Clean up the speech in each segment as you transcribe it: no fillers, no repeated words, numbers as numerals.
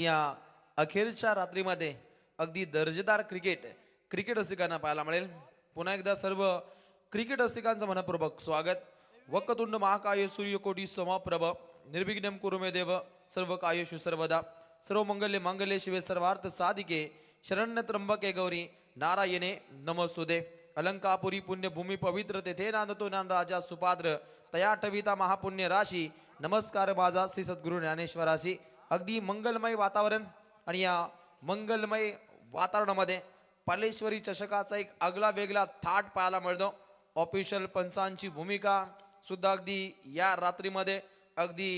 या अखेरच्या रात्रीमध्ये अगदी दर्जेदार क्रिकेट रसिकांना पाहायला मिळेल। पुन्हा एकदा सर्व क्रिकेट रसिकांचं मनपूर्वक स्वागत। वक्रतुंड महाकाय सूर्यकोटी समप्रभ निर्विघ्नं कुरु मे देव सर्व कार्येषु सर्वदा सर्व मंगल्ये शिवे सर्वार्थ साधिके शरण्य त्र्यंबके गौरी नारायणे नमोस्तुते। अलंकापुरी पुण्यभूमी पवित्र तेथे नांदतो नांद राजा सुपात्र तया ठविता महापुण्य राशी नमस्कार माझा श्री सद्गुरु ज्ञानेश्वराशी। अगदी मंगलमय वातावरण आणि या मंगलमय वातावरणामध्ये पालेश्वरी चषकाचा एक आगला वेगळा थाट पाहायला मिळतो। ऑफिशियल पंचांची भूमिका सुद्धा अगदी या रात्रीमध्ये अगदी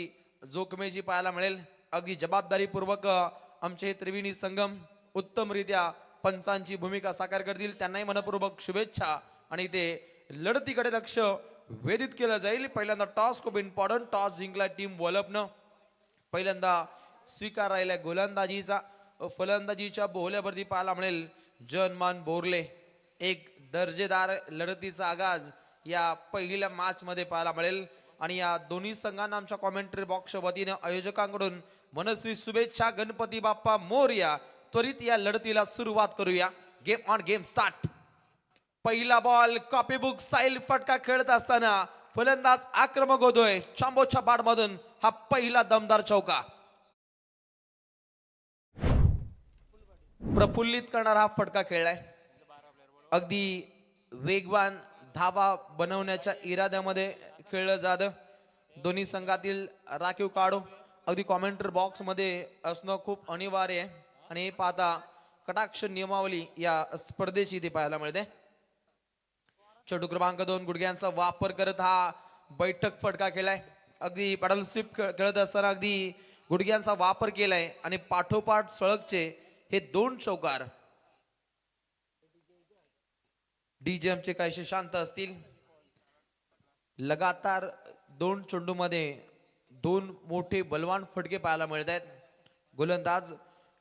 जोखमेची पाहायला मिळेल। अगदी जबाबदारीपूर्वक आमचे हे त्रिवेणी संगम उत्तमरित्या पंचांची भूमिका साकार करतील, त्यांनाही मनपूर्वक शुभेच्छा। आणि ते लढतीकडे लक्ष वेधित केलं जाईल। पहिल्यांदा टॉस खूप इम्पॉर्टंट, टॉस जिंकला टीम वॉलपनं। पहिल्यांदा स्वीकार राहिला गोलंदाजीचा, फलंदाजीच्या बोहल्यावरती पाहायला मिळेल जनमान बोरले। एक दर्जेदार लढतीचा आगाज या पहिल्या मॅच मध्ये पाहायला मिळेल आणि या दोन्ही संघांना आमच्या कॉमेंट्री बॉक्सच्या वतीने आयोजकांकडून मनस्वी शुभेच्छा। गणपती बाप्पा मोरया। त्वरित या लढतीला सुरुवात करूया। Game on game start. पहिला बॉल कॉपीबुक स्टाईल फटका खेळत असताना फलंदाज आक्रमक होतोय। चांबोच्या बाडमधून हा पहिला दमदार चौका प्रफुल्लित करणारा हा फटका खेळलाय। अगदी वेगवान धावा बनवण्याच्या इराद्यामध्ये खेळलं जातं। दोन्ही संघातील राखीव काढू अगदी कॉमेंट्री बॉक्स मध्ये असणं खूप अनिवार्य आहे आणि पाहता कटाक्ष नियमावली या स्पर्धेची इथे पाहायला मिळते। चेंडू क्रमांक 2 गुडघ्यांचा वापर करत हा बैठक फटका केलाय। अगदी पॅडल स्वीप खेळत असताना अगदी गुडघ्यांचा वापर केलाय आणि पाठोपाठ सळगचे हे दोन चौकार डीजेएमचे काहीसे शांत असतील। लगातार दोन चेंडूमध्ये दोन मोठे बलवान फटके पाहायला मिळत आहेत। गोलंदाज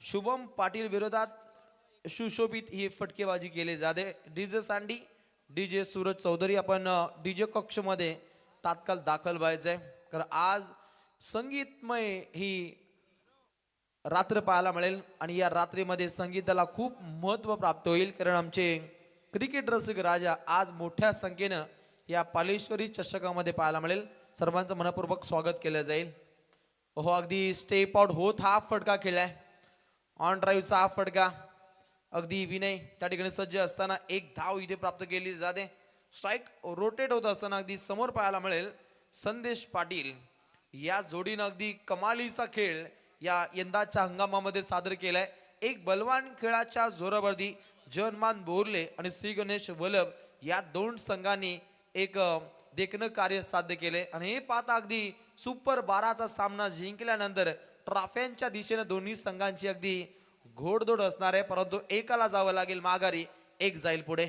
शुभम पाटील विरोधात सुशोभित ही फटकेबाजी केली जाते। डीजे सांडी डीजे सूरज चौधरी आपण डीजे कक्ष मध्ये तात्काळ दाखल व्हायचंय, कारण आज संगीतमय ही रात्र पाहायला मिळेल आणि या रात्रीमध्ये संगीताला खूप महत्व प्राप्त होईल, कारण आमचे क्रिकेट रसिक राजा आज मोठ्या संख्येनं या पालेश्वरी चषकामध्ये पाहायला मिळेल। सर्वांचं मनपूर्वक स्वागत केलं जाईल। हो, अगदी स्टेप आउट होत हा फटका खेळलाय। ऑन ड्राईव्हचा हा फटका अगदी विनय त्या ठिकाणी सज्ज असताना एक धाव इथे प्राप्त केली जाते। स्ट्राइक रोटेट होत असताना अगदी समोर पाहायला मिळेल संदेश पाटील या जोडीनं अगदी कमालीचा खेळ या यंदाच्या हंगामामध्ये सादर केलाय। एक बलवान खेळाच्या जोरावरती जनमान बोरले आणि श्री गणेश वल्लभ या दोन संघांनी एक देखणं कार्य साध्य केले आणि हे पाहता अगदी सुपर 12चा सामना जिंकल्यानंतर ट्रॉफ्यांच्या दिशेने दोन्ही संघांची अगदी घोडदौड असणार आहे, परंतु एकाला जावं लागेल माघारी, एक जाईल पुढे।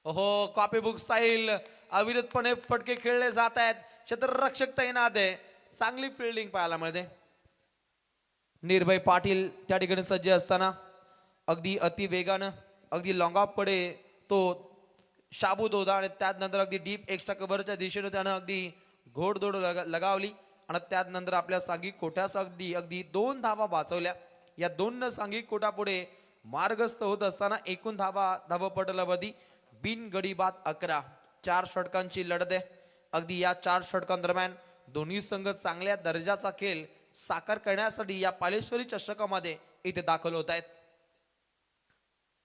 हो, कॉपीबुक स्टाईल अविरतपणे फटके खेळले जात आहेत। क्षेत्ररक्षक तैनात आहे, चांगली फिल्डिंग पाहायला मिळते। निर्भय पाटील त्या ठिकाणी सज्ज असताना अगदी अति वेगानं अगदी लॉंग ऑफ पडे तो शाबूत होता आणि त्यानंतर अगदी डीप एक्स्ट्रा कव्हरच्या दिशेने त्यानं अगदी घोडदौड लगावली आणि त्यानंतर आपल्या सांघिक कोट्यास अगदी 2 धावा वाचवल्या। या 2 सांघिक कोटापुढे मार्गस्थ होत असताना एकूण धावपटलावरती बिन गडी बाद 11 4 षटकांची लढत आहे। अगदी या 4 षटकांदरम्यान दोन्ही संघ चांगल्या दर्जाचा खेळ साकार करण्यासाठी या पालेश्वरी चषकामध्ये इथे दाखल होत आहेत।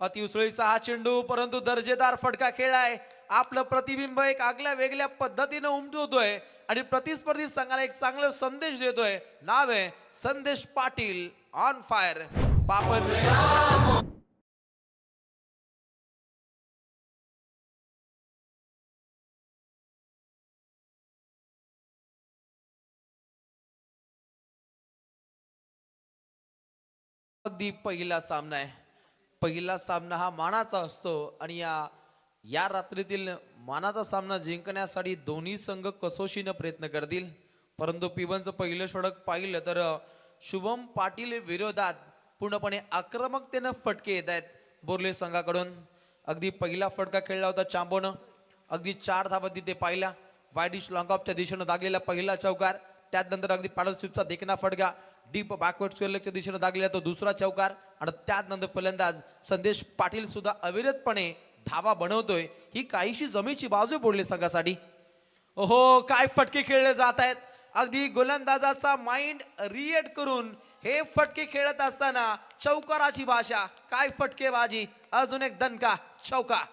अतिउसळीचा हा चेंडू, परंतु दर्जेदार फटका खेळाय। आपलं प्रतिबिंब एक आगल्या वेगळ्या पद्धतीने उमटवतोय आणि प्रतिस्पर्धी संघाला एक चांगला संदेश देतोय। नाव आहे संदेश पाटील ऑन फायर पापन। अगदी पहिला सामना आहे। पहिला सामना हा मानाचा असतो आणि या रात्रीतील मानाचा सामना जिंकण्यासाठी दोन्ही संघ कसोशीने प्रयत्न करतील, परंतु पिबनचं पहिलं षटक पाहिलं तर शुभम पाटील विरोधात पूर्णपणे आक्रमकतेने फटके येत आहेत बोरले संघाकडून। अगदी पहिला फटका खेळला होता चांबोनं, अगदी 4 धावा तिथे पाहिल्या। वाईडिश लॉंग ऑफच्या दिशेने दागलेला पहिला चौकार, त्यानंतर अगदी पॅडल स्वीपचा देखना फटका डीप बॅकवर्ड स्क्वेअर लेगच्या दिशेने दागलेला तो दुसरा चौकार आणि त्यानंतर फलंदाज संदेश पाटील सुद्धा अविरतपणे धावा बनवतोय. ही काहीशी जमीची बाजू बोलली संघासाठी. ओहो, काय फटके खेळले जात आहेत. अगदी गोलंदाजाचा माइंड रिएक्ट करून हे फटके खेळत असताना चौकाराची भाषा, काय फटकेबाजी. अजून एक दणका चौका.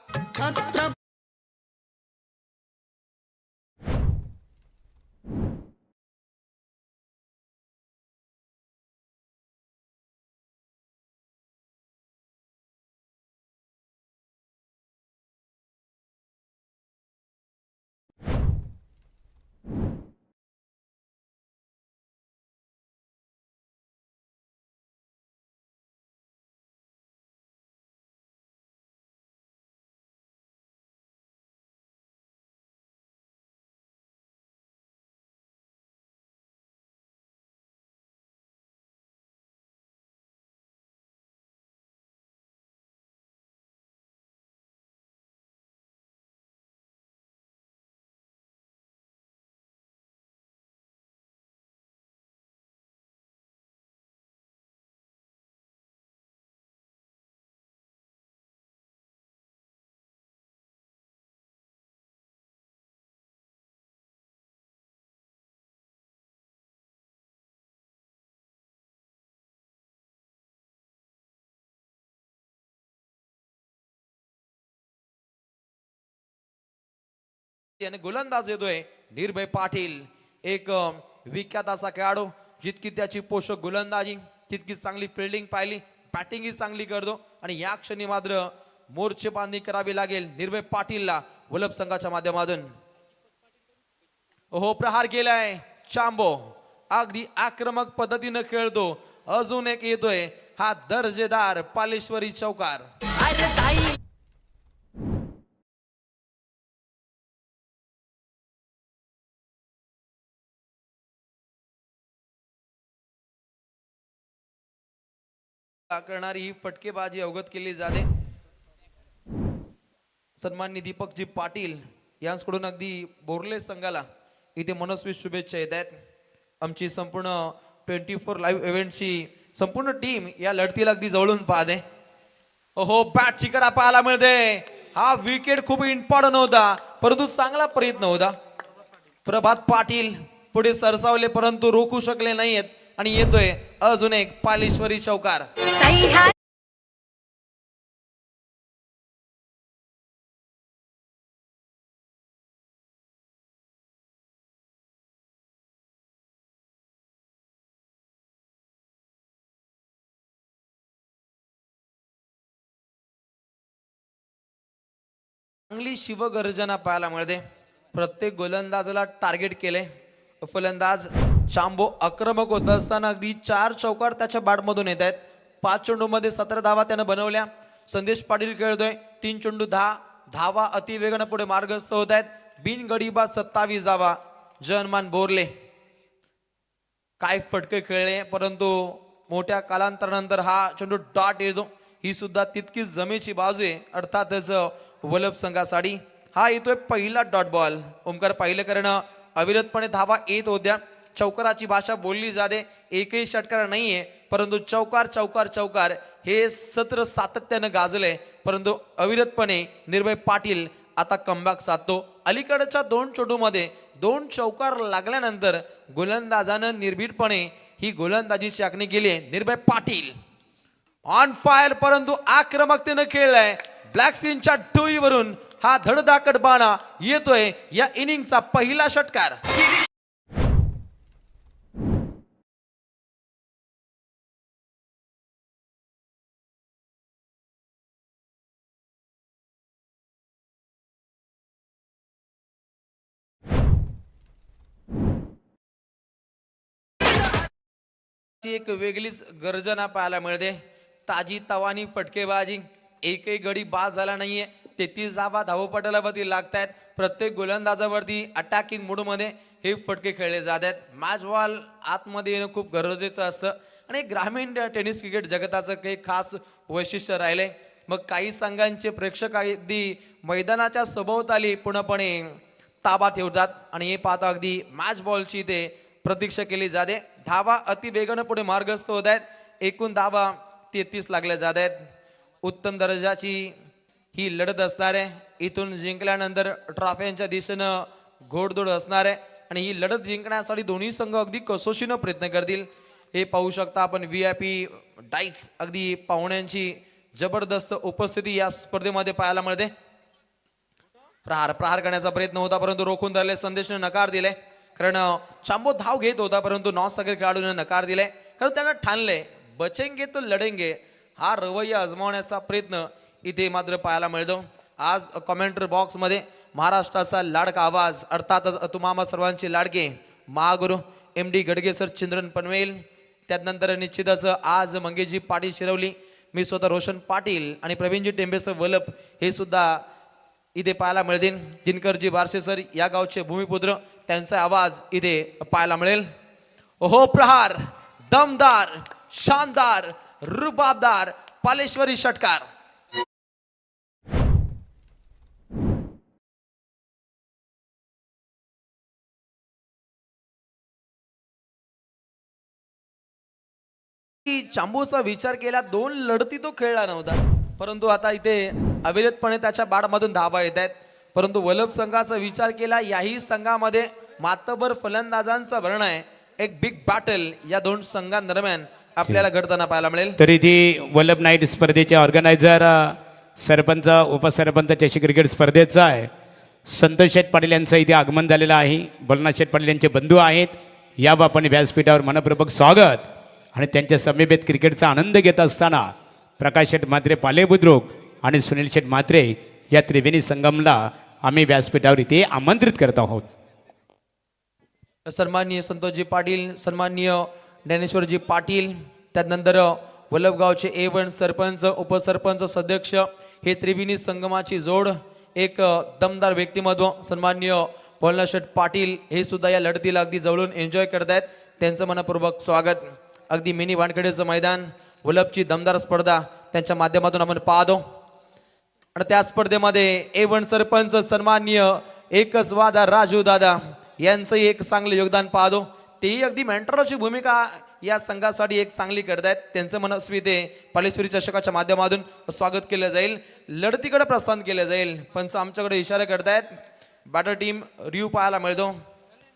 आणि गोलंदाज येतोय निर्भय पाटील. एक विख्यात असा खेळाडू. जितकी त्याची पोषक गोलंदाजी तितकी चांगली फिल्डिंग पाहिली, बॅटिंग ही चांगली करतो. आणि या क्षणी मात्र मोर्चे बांधणी करावी लागेल निर्भय पाटीलला वलभ संघाच्या माध्यमातून. हो, प्रहार केलाय चांबो. अगदी आक्रमक पद्धतीने खेळतो. अजून एक येतोय हा दर्जेदार पालेश्वरी चौकार. करणारी ही फटकेबाजी अवगत केली जाते. सन्माननीय दीपकजी पाटील यांच्याकडून अगदी बोरले संघाला इथे मनस्वी शुभेच्छा येत आहेत. आमची संपूर्ण 24 लाईव्ह इव्हेंटची संपूर्ण टीम या लढतीला अगदी जवळून पाहते. हो, बॅटची कडा पाहायला मिळते. हा विकेट खूप इम्पॉर्टंट होता, परंतु चांगला प्रयत्न होता. प्रभात पाटील पुढे सरसावले परंतु रोखू शकले नाहीयेत. आणि येतोय अजून एक पालेश्वरी चौकार. चांगली शिवगर्जना पाहायला मिळते. प्रत्येक गोलंदाजाला टार्गेट केले. फलंदाज चांबो आक्रमक होत असताना अगदी 4 चौकार त्याच्या बॅटमधून येत आहेत. 5 चेंडूमध्ये 17 धावा त्यानं बनवल्या. संदेश पाटील खेळतोय 3 चेंडू 10 धावा अति वेगाने पुढे मार्गस्थ होत आहेत. बिनगडीबाद 27 धावा. जनमान बोरले काय फटके खेळले, परंतु मोठ्या कालांतरानंतर हा चेंडू डॉट येतो. ही सुद्धा तितकीच जमेची बाजू आहे अर्थातच वलभ संघासाठी. हा येतोय पहिला डॉट बॉल. ओमकार पाहिलं करणं अविरतपणे धावा येत होत्या. चौकाराची भाषा बोलली जाते. एकही षटकार नाहीये, परंतु चौकार चौकार चौकार हे सत्र सातत्यानं गाजले. परंतु अविरतपणे निर्भय पाटील आता कमबॅक साधतो. अलीकडच्या 2 चेंडूमध्ये 2 चौकार लागल्यानंतर गोलंदाजानं निर्भीडपणे ही गोलंदाजीची आखणी केली आहे. निर्भय पाटील ऑन फायर, परंतु आक्रमकतेनं खेळलाय. ब्लॅक स्क्रीनच्या टोळीवरून हा धडधाकट बाणा येतोय. या इनिंगचा पहिला षटकार. एक वेगळीच गर्जना पाहायला मिळते. ताजी तवानी फटकेबाजी. एकही गडी बाद झाला नाहीये. 33 धावा धावपटलावरती लागतायत. प्रत्येक गोलंदाजावरती अटॅकिंग मूडमध्ये हे फटके खेळले जात आहेत. मॅच बॉल आतमध्ये येणं खूप गरजेचं असतं आणि ग्रामीण टेनिस क्रिकेट जगताचं काही खास वैशिष्ट्य राहिले. मग काही संघांचे प्रेक्षक अगदी मैदानाच्या सभोवताली पूर्णपणे ताबा ठेवतात आणि हे पाहता अगदी मॅच बॉलची ते प्रतीक्षा केली जाते. धावा अति वेगाने पुढे मार्गस्थ होत आहेत. एकूण धावा 33 लागल्या जात आहेत. उत्तम दर्जाची ही लढत असणार आहे. इथून जिंकल्यानंतर ट्रॉफ्यांच्या दिशेनं घोडदौड असणार आहे आणि ही लढत जिंकण्यासाठी दोन्ही संघ अगदी कसोशीनं प्रयत्न करतील. हे पाहू शकता आपण VIP डाईस अगदी पाहुण्यांची जबरदस्त उपस्थिती या स्पर्धेमध्ये पाहायला मिळते. प्रहार करण्याचा प्रयत्न होता परंतु रोखून धरले. संदेशने नकार दिले कारण चांबो धाव घेत होता परंतु नॉनस्टॉकर खेळाडूने नकार दिले कारण त्याला ठाणले बचेंगे तो लढेंगे हा रवैया आजमावण्याचा प्रयत्न इथे मात्र पाहायला मिळतो. आज कमेंटर बॉक्स मध्ये महाराष्ट्राचा लाडका आवाज अर्थातच तुम्हा सर्वांचे लाडके महागुरु MD गडगे सर चंद्रन पनवेल. त्यानंतर निश्चितच आज मंगेशजी पाटील शिरवली, मी स्वतः रोशन पाटील आणि प्रवीणजी टेंबेसर वलप हे सुद्धा इथे पाहायला मिळतील. दिनकरजी बारसे सर या गावचे भूमिपुत्र, त्यांचा आवाज इथे पाहायला मिळेल. ओहो प्रहार, दमदार, शानदार, रुबाबदार, पालेश्वरी षटकार. चांबूचा विचार केला 2 लढती तो खेळला नव्हता परंतु आता इथे अविरतपणे त्याच्या बाडमधून धावा येत आहेत. परंतु वल्लभ संघाचा विचार केला याही संघामध्ये मातबर फलंदाजांचा भरणा आहे. एक बिग बॅटल या 2 संघांदरम्यान आपल्याला घडताना पाहायला मिळेल. तरी ती वल्लभ नाईट स्पर्धेचे ऑर्गनायझर सरपंच उपसरपंच चषक क्रिकेट स्पर्धेचा आहे संतोष शेठ पाटील यांचं इथे आगमन झालेलं आहे. बलनाथ शेठ पाटील यांचे बंधू आहेत. या बापाने व्यासपीठावर मनपूर्वक स्वागत आणि त्यांच्या समेत क्रिकेटचा आनंद घेत असताना प्रकाश शेठ म्हात्रे पालेबुद्रुक आणि सुनील शेठ म्हात्रे या त्रिवेणी संगमला आम्ही व्यासपीठावर इथे आमंत्रित करत आहोत. सन्माननीय संतोषजी पाटील, सन्माननीय ज्ञानेश्वरजी पाटील, त्यानंतर वल्लभगावचे A1 सरपंच उपसरपंच सदस्य हे त्रिवेणी संगमाची जोड एक दमदार व्यक्तिमत्व सन्माननीय बलनाथ शेठ पाटील हे सुद्धा या लढतीला अगदी जवळून एन्जॉय करतायत. त्यांचं मनपूर्वक स्वागत. अगदी मिनी वानखेडेचं मैदान, वल्लभची दमदार स्पर्धा त्यांच्या माध्यमातून आपण पाहतो आणि त्या स्पर्धेमध्ये A1 सरपंच सन्माननीय एकच वादा राजू दादा यांचं एक चांगले योगदान पाहतो. तेही अगदी मेंटरची भूमिका या संघासाठी एक चांगली करतायत. त्यांचं मनस्वी ते पालेश्वरी चषकाच्या माध्यमातून स्वागत केलं जाईल. लढतीकडे प्रस्थान केलं जाईल. पंच आमच्याकडे इशारा करतायत. बॅटर टीम रिव्ह्यू पाहायला मिळतो.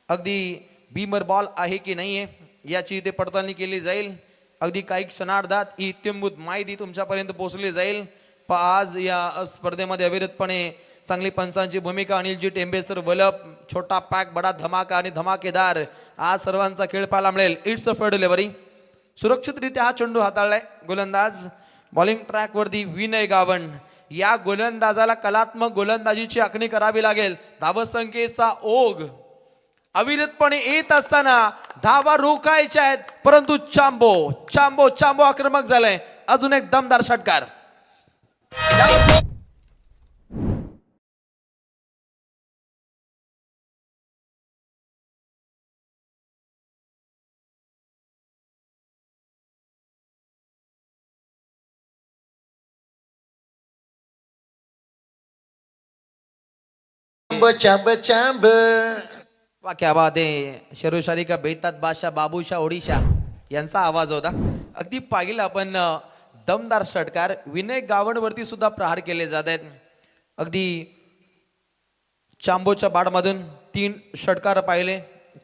अगदी बीमर बॉल आहे की नाही आहे याची इथे पडताळणी केली जाईल. अगदी काही क्षणार्धात ही इत्यंभूत माहिती तुमच्यापर्यंत पोहोचली जाईल. आज या स्पर्धेमध्ये अविरतपणे चांगली पंचांची भूमिका अनिलजी टेंबेसर वलप, छोटा पॅक बडा धमाका आणि धमाकेदार आज सर्वांचा खेळ पाहायला मिळेल. It's a fair delivery. सुरक्षितरित्या हा चेंडू हाताळलाय गोलंदाज. बॉलिंग ट्रॅक वरती विनय गावण या गोलंदाजाला कलात्मक गोलंदाजीची आखणी करावी लागेल. धावसंख्येचा ओघ अविरतपणे येत असताना धावा रोखायच्या आहेत परंतु चांबो आक्रमक झालाय. अजून एक दमदार षटकार. चांब वाह क्या बात आहे. शेरोशारी का बेतात बादशाह बाबूशाह ओडिशा यांचा आवाज होता. अगदी पाहिलं आपण दमदार षटकार विनय गावणवरती सुद्धा प्रहार केले जात आहेत. अगदी चांबोच्या बाडमधून 3 षटकार पाहिले,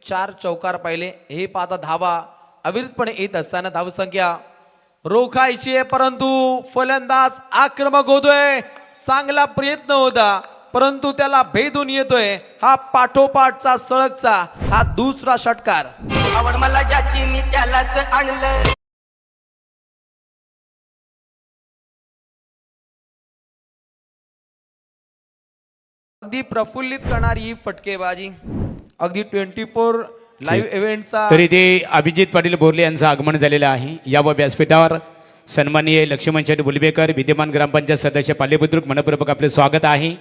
4 चौकार पाहिले. हे पाहता धावा अविरतपणे येत असताना धावसंख्या रोखायची आहे परंतु फलंदाज आक्रमक होतोय. चांगला प्रयत्न होता परंतु त्याला भेदून येतोय. हा पाठोपाठचा सळगचा हा दुसरा षटकार. आवड मला ज्याची मी त्यालाच आणलं. अगदी प्रफुल्लित करणारी ही फटकेबाजी. अगदी 24 लाईव्ह इव्हेंटचा तरी ते अभिजित पाटील बोरले यांचं आगमन झालेलं आहे. या व्यासपीठावर सन्माननीय लक्ष्मण शेठ बुलबेकर विद्यमान ग्रामपंचायत सदस्य पालेबुद्रुक मनपूर्वक आपले स्वागत आहे.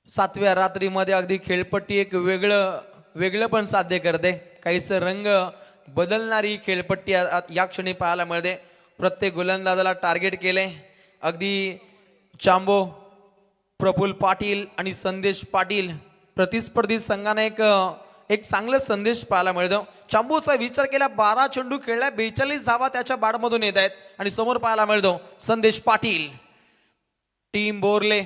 7व्या रात्रीमध्ये अगदी खेळपट्टी एक वेगळं पण साध्य करते. काहीच रंग बदलणारी खेळपट्टी या क्षणी पाहायला मिळते. प्रत्येक गोलंदाजाला टार्गेट केले. अगदी चांबो, प्रफुल्ल पाटील आणि संदेश पाटील प्रतिस्पर्धी संघाने एक एक चांगला संदेश पाहायला मिळतो. चांबूचा विचार केला 12 चेंडू खेळला 42 धावा त्याच्या बाडमधून येत आहेत आणि समोर पाहायला मिळतो संदेश पाटील. टीम बोरले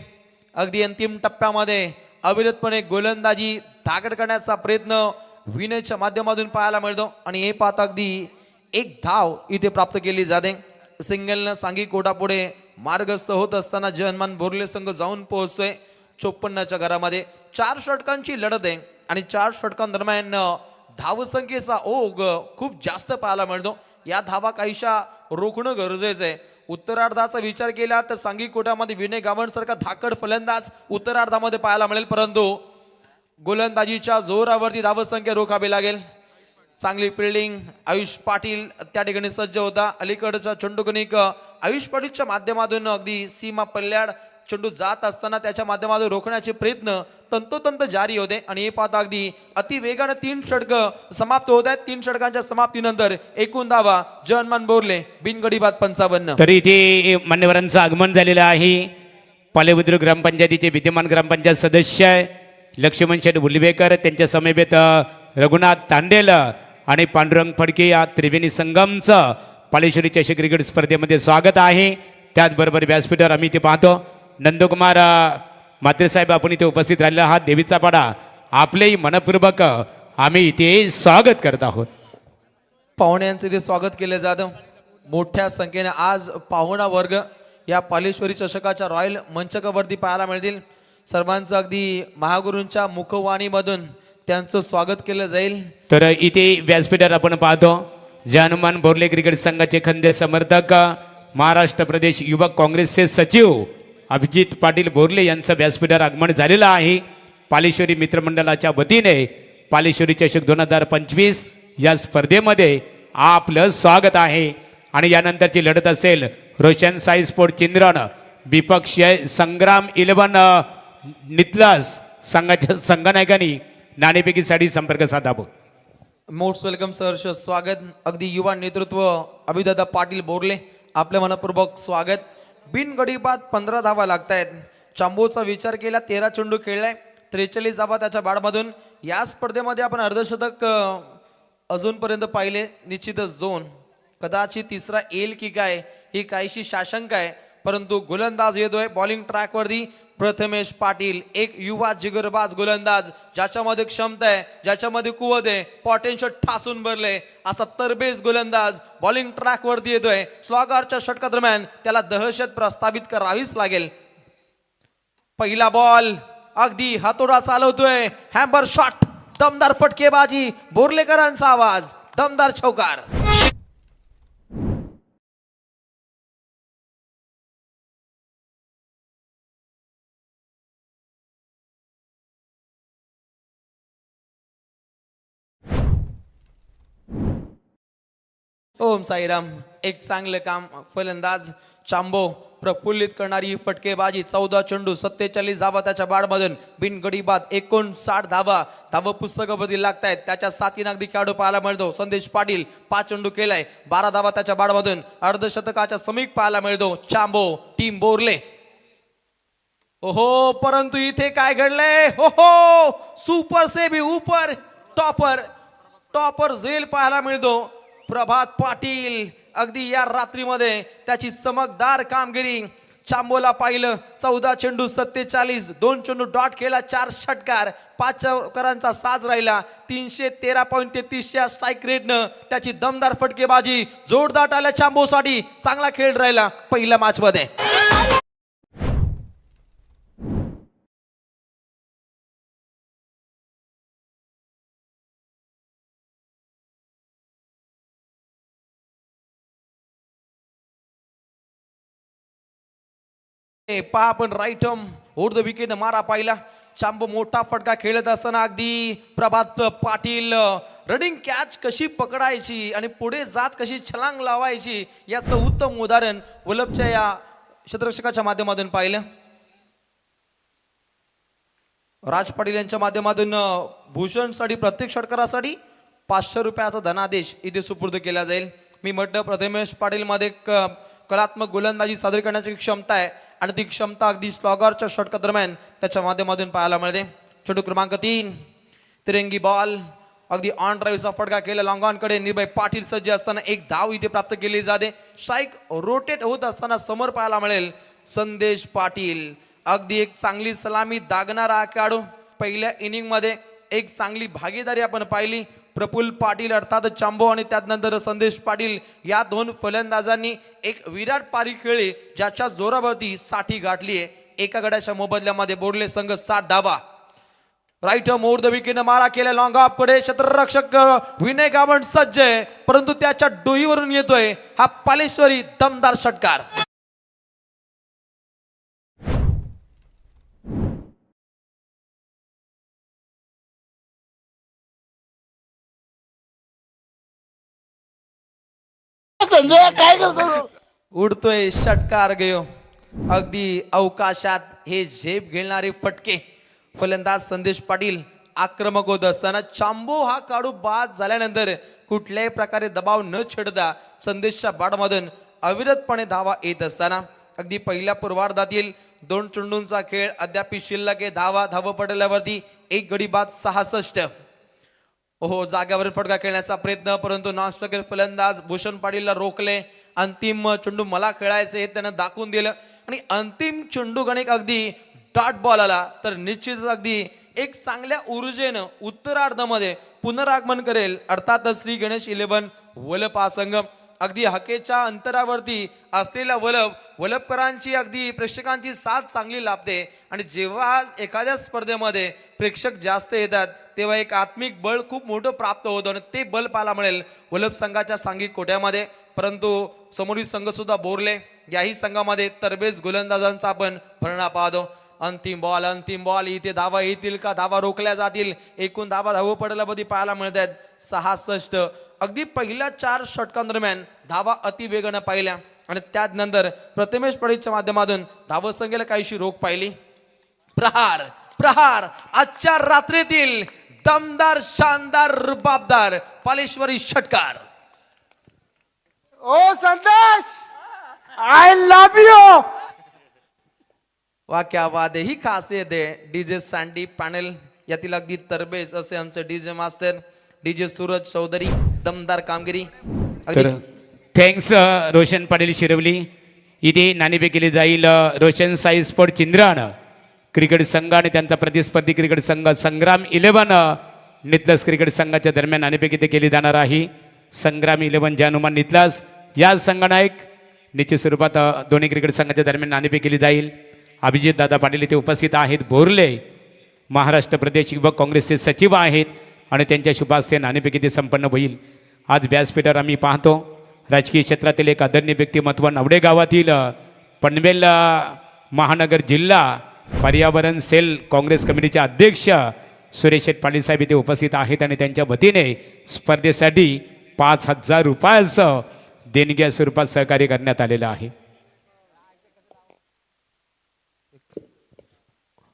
अगदी अंतिम टप्प्यामध्ये अविरतपणे गोलंदाजी ताकद करण्याचा प्रयत्न विनयच्या माध्यमातून पाहायला मिळतो आणि हे पाहता अगदी एक धाव इथे प्राप्त केली जाते. सिंगलनं सांगी कोटापुढे मार्गस्थ होत असताना जयहनुमान बोरले संघ जाऊन पोहोचतोय 54च्या घरामध्ये. 4 षटकांची लढत आहे आणि 4 षटकांदरम्यान धावसंख्येचा ओघ खूप जास्त पाहायला मिळतो. या धावा काहीशा रोखणं गरजेचं आहे. उत्तरार्धाचा विचार केला तर सांगी कोटामध्ये विनय गावणसारखा धाकड फलंदाज उत्तरार्धामध्ये पाहायला मिळेल, परंतु गोलंदाजीच्या जोरावरती धावसंख्या रोखावी लागेल. चांगली फिल्डिंग आयुष पाटील त्या ठिकाणी सज्ज होता. अलीकडचा चेंडूकनिक आयुष पाटीलच्या माध्यमातून अगदी सीमा पल्ल्याड चेंडू जात असताना त्याच्या माध्यमातून रोखण्याचे प्रयत्न तंतोतंत जारी होते आणि हे पाहता अगदी अति वेगाने 3 षटक समाप्त होत आहेत. 3 षटकांच्या समाप्तीनंतर एकूण धावा जयहनुमान बोरले बिनगडी बाद 55. तरी इथे मान्यवरांचं आगमन झालेलं आहे. पालेबुद्रुक ग्रामपंचायतीचे विद्यमान ग्रामपंचायत सदस्य आहे लक्ष्मण शेठ बुलिवेकर, त्यांच्या समवेत रघुनाथ तांडेल आणि पांडुरंग फडके या त्रिवेणी संगमचं पालेश्वरी चषक क्रिकेट स्पर्धेमध्ये स्वागत आहे. त्याचबरोबर व्यासपीठावर आम्ही इथे पाहतो नंदकुमार म्हात्रे साहेब आपण इथे उपस्थित राहिलेला आहात. देवीचा पाडा आपलेही मनपूर्वक आम्ही इथे स्वागत करत आहोत. पाहुण्यांचे इथे स्वागत केले जातं. मोठ्या संख्येने आज पाहुणा वर्ग या पालेश्वरी चषकाच्या रॉयल मंचकावरती पाहायला मिळतील. सर्वांचं अगदी महागुरूंच्या मुखवाणीमधून त्यांचं स्वागत केलं जाईल. तर इथे व्यासपीठावर आपण पाहतो जयहनुमान बोरले क्रिकेट संघाचे खंदे समर्थक महाराष्ट्र प्रदेश युवक काँग्रेसचे सचिव अभिजित पाटील बोरले यांचं व्यासपीठावर आगमन झालेलं आहे. पालेश्वरी मित्रमंडळाच्या वतीने पालेश्वरी चषक 2025 या स्पर्धेमध्ये आपलं स्वागत आहे. आणि यानंतरची लढत असेल रोशन साई स्पोर्ट चिंद्रण विपक्षीय संग्राम 11 नितलास संघाच्या संघनायकांनी नाणेफेकी साठी संपर्क साधावा. मोस्ट वेलकम सहर्ष स्वागत. अगदी युवा नेतृत्व अभिदादा पाटील बोरले आपल्या मनपूर्वक स्वागत. बिनगडी बाद 15 धावा लागतायत. चांबोचा विचार केला 13 चेंडू खेळलाय 43 धावा त्याच्या बाडमधून. या स्पर्धेमध्ये आपण अर्धशतक अजूनपर्यंत पाहिले निश्चितच 2, कदाचित तिसरा येईल की काय ही काहीशी शाशंका आहे, परंतु गोलंदाज येतोय बॉलिंग ट्रॅकवरती प्रथमेश पाटील, एक युवा जिगरबाज गोलंदाज ज्याच्यामध्ये क्षमता आहे, ज्याच्यामध्ये कुवत आहे, पोटेन्शियल ठासून भरले असा तरबेज गोलंदाज बॉलिंग ट्रॅकवरती येतोय. स्लॉगरच्या षटकादरम्यान त्याला दहशत प्रस्तावित करावीच लागेल. पहिला बॉल अगदी हातोडा चालवतोय, हॅम्बर शॉट, दमदार फटकेबाजी, बोरलेकरांचा आवाज, दमदार चौकार. ओम साईराम. एक चांगलं काम फलंदाज चांबो प्रफुल्लित करणारी फटकेबाजी. 14 चेंडू 47 धावा त्याच्या बाडमधून बिनगडी बाद 59 धावा धाव पुस्तकावरती लागतायत. त्याच्या साथीने अगदी खेळाडू पाहायला मिळतो संदेश पाटील. 5 चेंडू केलाय 12 धावा त्याच्या बाडमधून अर्धशतकाच्या समीप पाहायला मिळतो चांबो टीम बोरले. ओहो, परंतु इथे काय घडलंय? हो, सुपर से भी ऊपर टॉपर झेल पाहायला मिळतो प्रभात पाटील. अगदी या रात्रीमध्ये त्याची चमकदार कामगिरी चांबोला पाहिलं. 14 चेंडू 47, 2 चेंडू डॉट केला, 4 षटकार, 5 चौकारांचा साज राहिला. 313.33 या स्ट्राईक रेटनं त्याची दमदार फटकेबाजी जोरदार आल्या चांबोसाठी. चांगला खेळ राहिला पहिल्या मॅच मध्ये. पहा आपण राईट ओव्हर द विकेट मारा पाहिला. चांबो मोठा फटका खेळत असताना अगदी प्रभात पाटील रनिंग कॅच कशी पकडायची आणि पुढे जात कशी छलांग लावायची याचं उत्तम उदाहरण वलभच्या या क्षेत्ररक्षकाच्या माध्यमातून पाहिलं. राज पाटील यांच्या माध्यमातून भूषणसाठी प्रत्येक षटकारासाठी 500 रुपयाचा धनादेश इथे सुपूर्द केला जाईल. मी म्हटलं प्रथमेश पाटील मध्ये कलात्मक गोलंदाजी सादर करण्याची क्षमता आहे आणि ती क्षमता अगदी स्लॉगरच्या षटका दरम्यान त्याच्या माध्यमातून पाहायला मिळते. चेंडू क्रमांक 3 तिरंगी बॉल अगदी ऑन ड्राईव्हचा फटका केला लॉंग ऑन कडे. निर्भय पाटील सज्ज असताना एक धाव इथे प्राप्त केली जाते. स्ट्राईक रोटेट होत असताना समोर पाहायला मिळेल संदेश पाटील. अगदी एक चांगली सलामी दागणारा खेळाडू. पहिल्या इनिंग मध्ये एक चांगली भागीदारी आपण पाहिली. प्रफुल्ल पाटील अर्थात चांबो आणि त्यानंतर संदेश पाटील या दोन फलंदाजांनी एक विराट पारी खेळली ज्याच्या जोरावरती 60 गाठली आहे. एका गड्याच्या मोबदल्यामध्ये बोर्डले संघ 60 धावा. राईट मोर द विकेट मारा केला लॉंग ऑफ कडे. क्षेत्ररक्षक विनय गावंड सज्ज आहे परंतु त्याच्या डोईवरून येतोय हा पालेश्वरी दमदार षटकार. उडतोय षटकार गयो. अगदी अवकाशात हे झेप घेणारे फटके. फलंदाज संदेश पाटील आक्रमक होत असताना चांबो हा काढू बाद झाल्यानंतर कुठल्याही प्रकारे दबाव न छेडता संदेशच्या बॅटमधून अविरतपणे धावा येत असताना अगदी पहिल्या पूर्वार्धातील 2 चेंडूंचा खेळ अद्याप शिल्लक आहे. धाव पडल्यावरती एक गडी बाद 66. ओहो जाग्यावर फटका खेळण्याचा प्रयत्न परंतु नॉनस्ट्रायकर फलंदाज भूषण पाटीलला रोखले. अंतिम चेंडू मला खेळायचे हे त्यानं दाखवून दिलं आणि अंतिम चेंडू गणिक अगदी डॉट बॉल आला तर निश्चितच अगदी एक चांगल्या ऊर्जेनं उत्तरार्धामध्ये पुनरागमन करेल अर्थातच श्री गणेश 11 वलप हा संघ. अगदी हकेच्या अंतरावरती असलेल्या वलपकरांची अगदी प्रेक्षकांची साथ चांगली लाभते आणि जेव्हा एखाद्या स्पर्धेमध्ये प्रेक्षक जास्त येतात तेव्हा एक आत्मिक बळ खूप मोठं प्राप्त होतं आणि ते बल पाहायला मिळेल वलप संघाच्या सांघिक कोट्यामध्ये. परंतु समोरील संघ सुद्धा बोरले. याही संघामध्ये तरबेज गोलंदाजांचा आपण भरणा पाहतो. अंतिम बॉल इथे धावा येतील का धावा रोखल्या जातील. एकूण धाव पडल्यामध्ये पाहायला मिळत आहेत 66. अगदी पहिल्या 4 षटकांदरम्यान धावा अतिवेगानं पाहिल्या आणि त्यानंतर प्रथमेश पडीच्या माध्यमातून धावसंख्येला काहीशी रोख पाहिली. प्रहार आजच्या रात्रीतील दमदार शानदार रुबाबदार पालेश्वरी षटकार. ओ संदेश आय लव्ह यू. वा क्या बात आहे. ही खासियत आहे डीजे सँडी पॅनल यातील अगदी तरबेज असे आमचे DJ master DJ Suraj Chaudhary. दमदार कामगिरी. तर थँक्स रोशन पाटील शिरवली. इथे नाणेफेक केली जाईल रोशन साई स्पोर्ट चिंद्रान क्रिकेट संघ आणि त्यांचा प्रतिस्पर्धी क्रिकेट संघ संग्राम 11 नितलस क्रिकेट संघाच्या दरम्यान नाणेफेक इथे केली जाणार आहे. संग्राम 11 जानुमान नितलस या संघनायक निश्चित स्वरूपात दोन्ही क्रिकेट संघाच्या दरम्यान नाणेफेक केली जाईल. अभिजित दादा पाटील इथे उपस्थित आहेत. बोरले महाराष्ट्र प्रदेश युवक काँग्रेसचे सचिव आहेत आणि त्यांच्या शुभ हस्ते नाणेफेक इथे संपन्न होईल. आज व्यासपीठावर आम्ही पाहतो राजकीय क्षेत्रातील एक आदरणीय व्यक्तिमत्व नवडे गावातील पनवेल महानगर जिल्हा पर्यावरण सेल काँग्रेस कमिटीचे अध्यक्ष सुरेश शेठ पाटील साहेब इथे उपस्थित आहेत आणि त्यांच्या वतीने स्पर्धेसाठी 5,000 रुपयाचं देणग्या स्वरूपात सहकार्य करण्यात आलेलं आहे.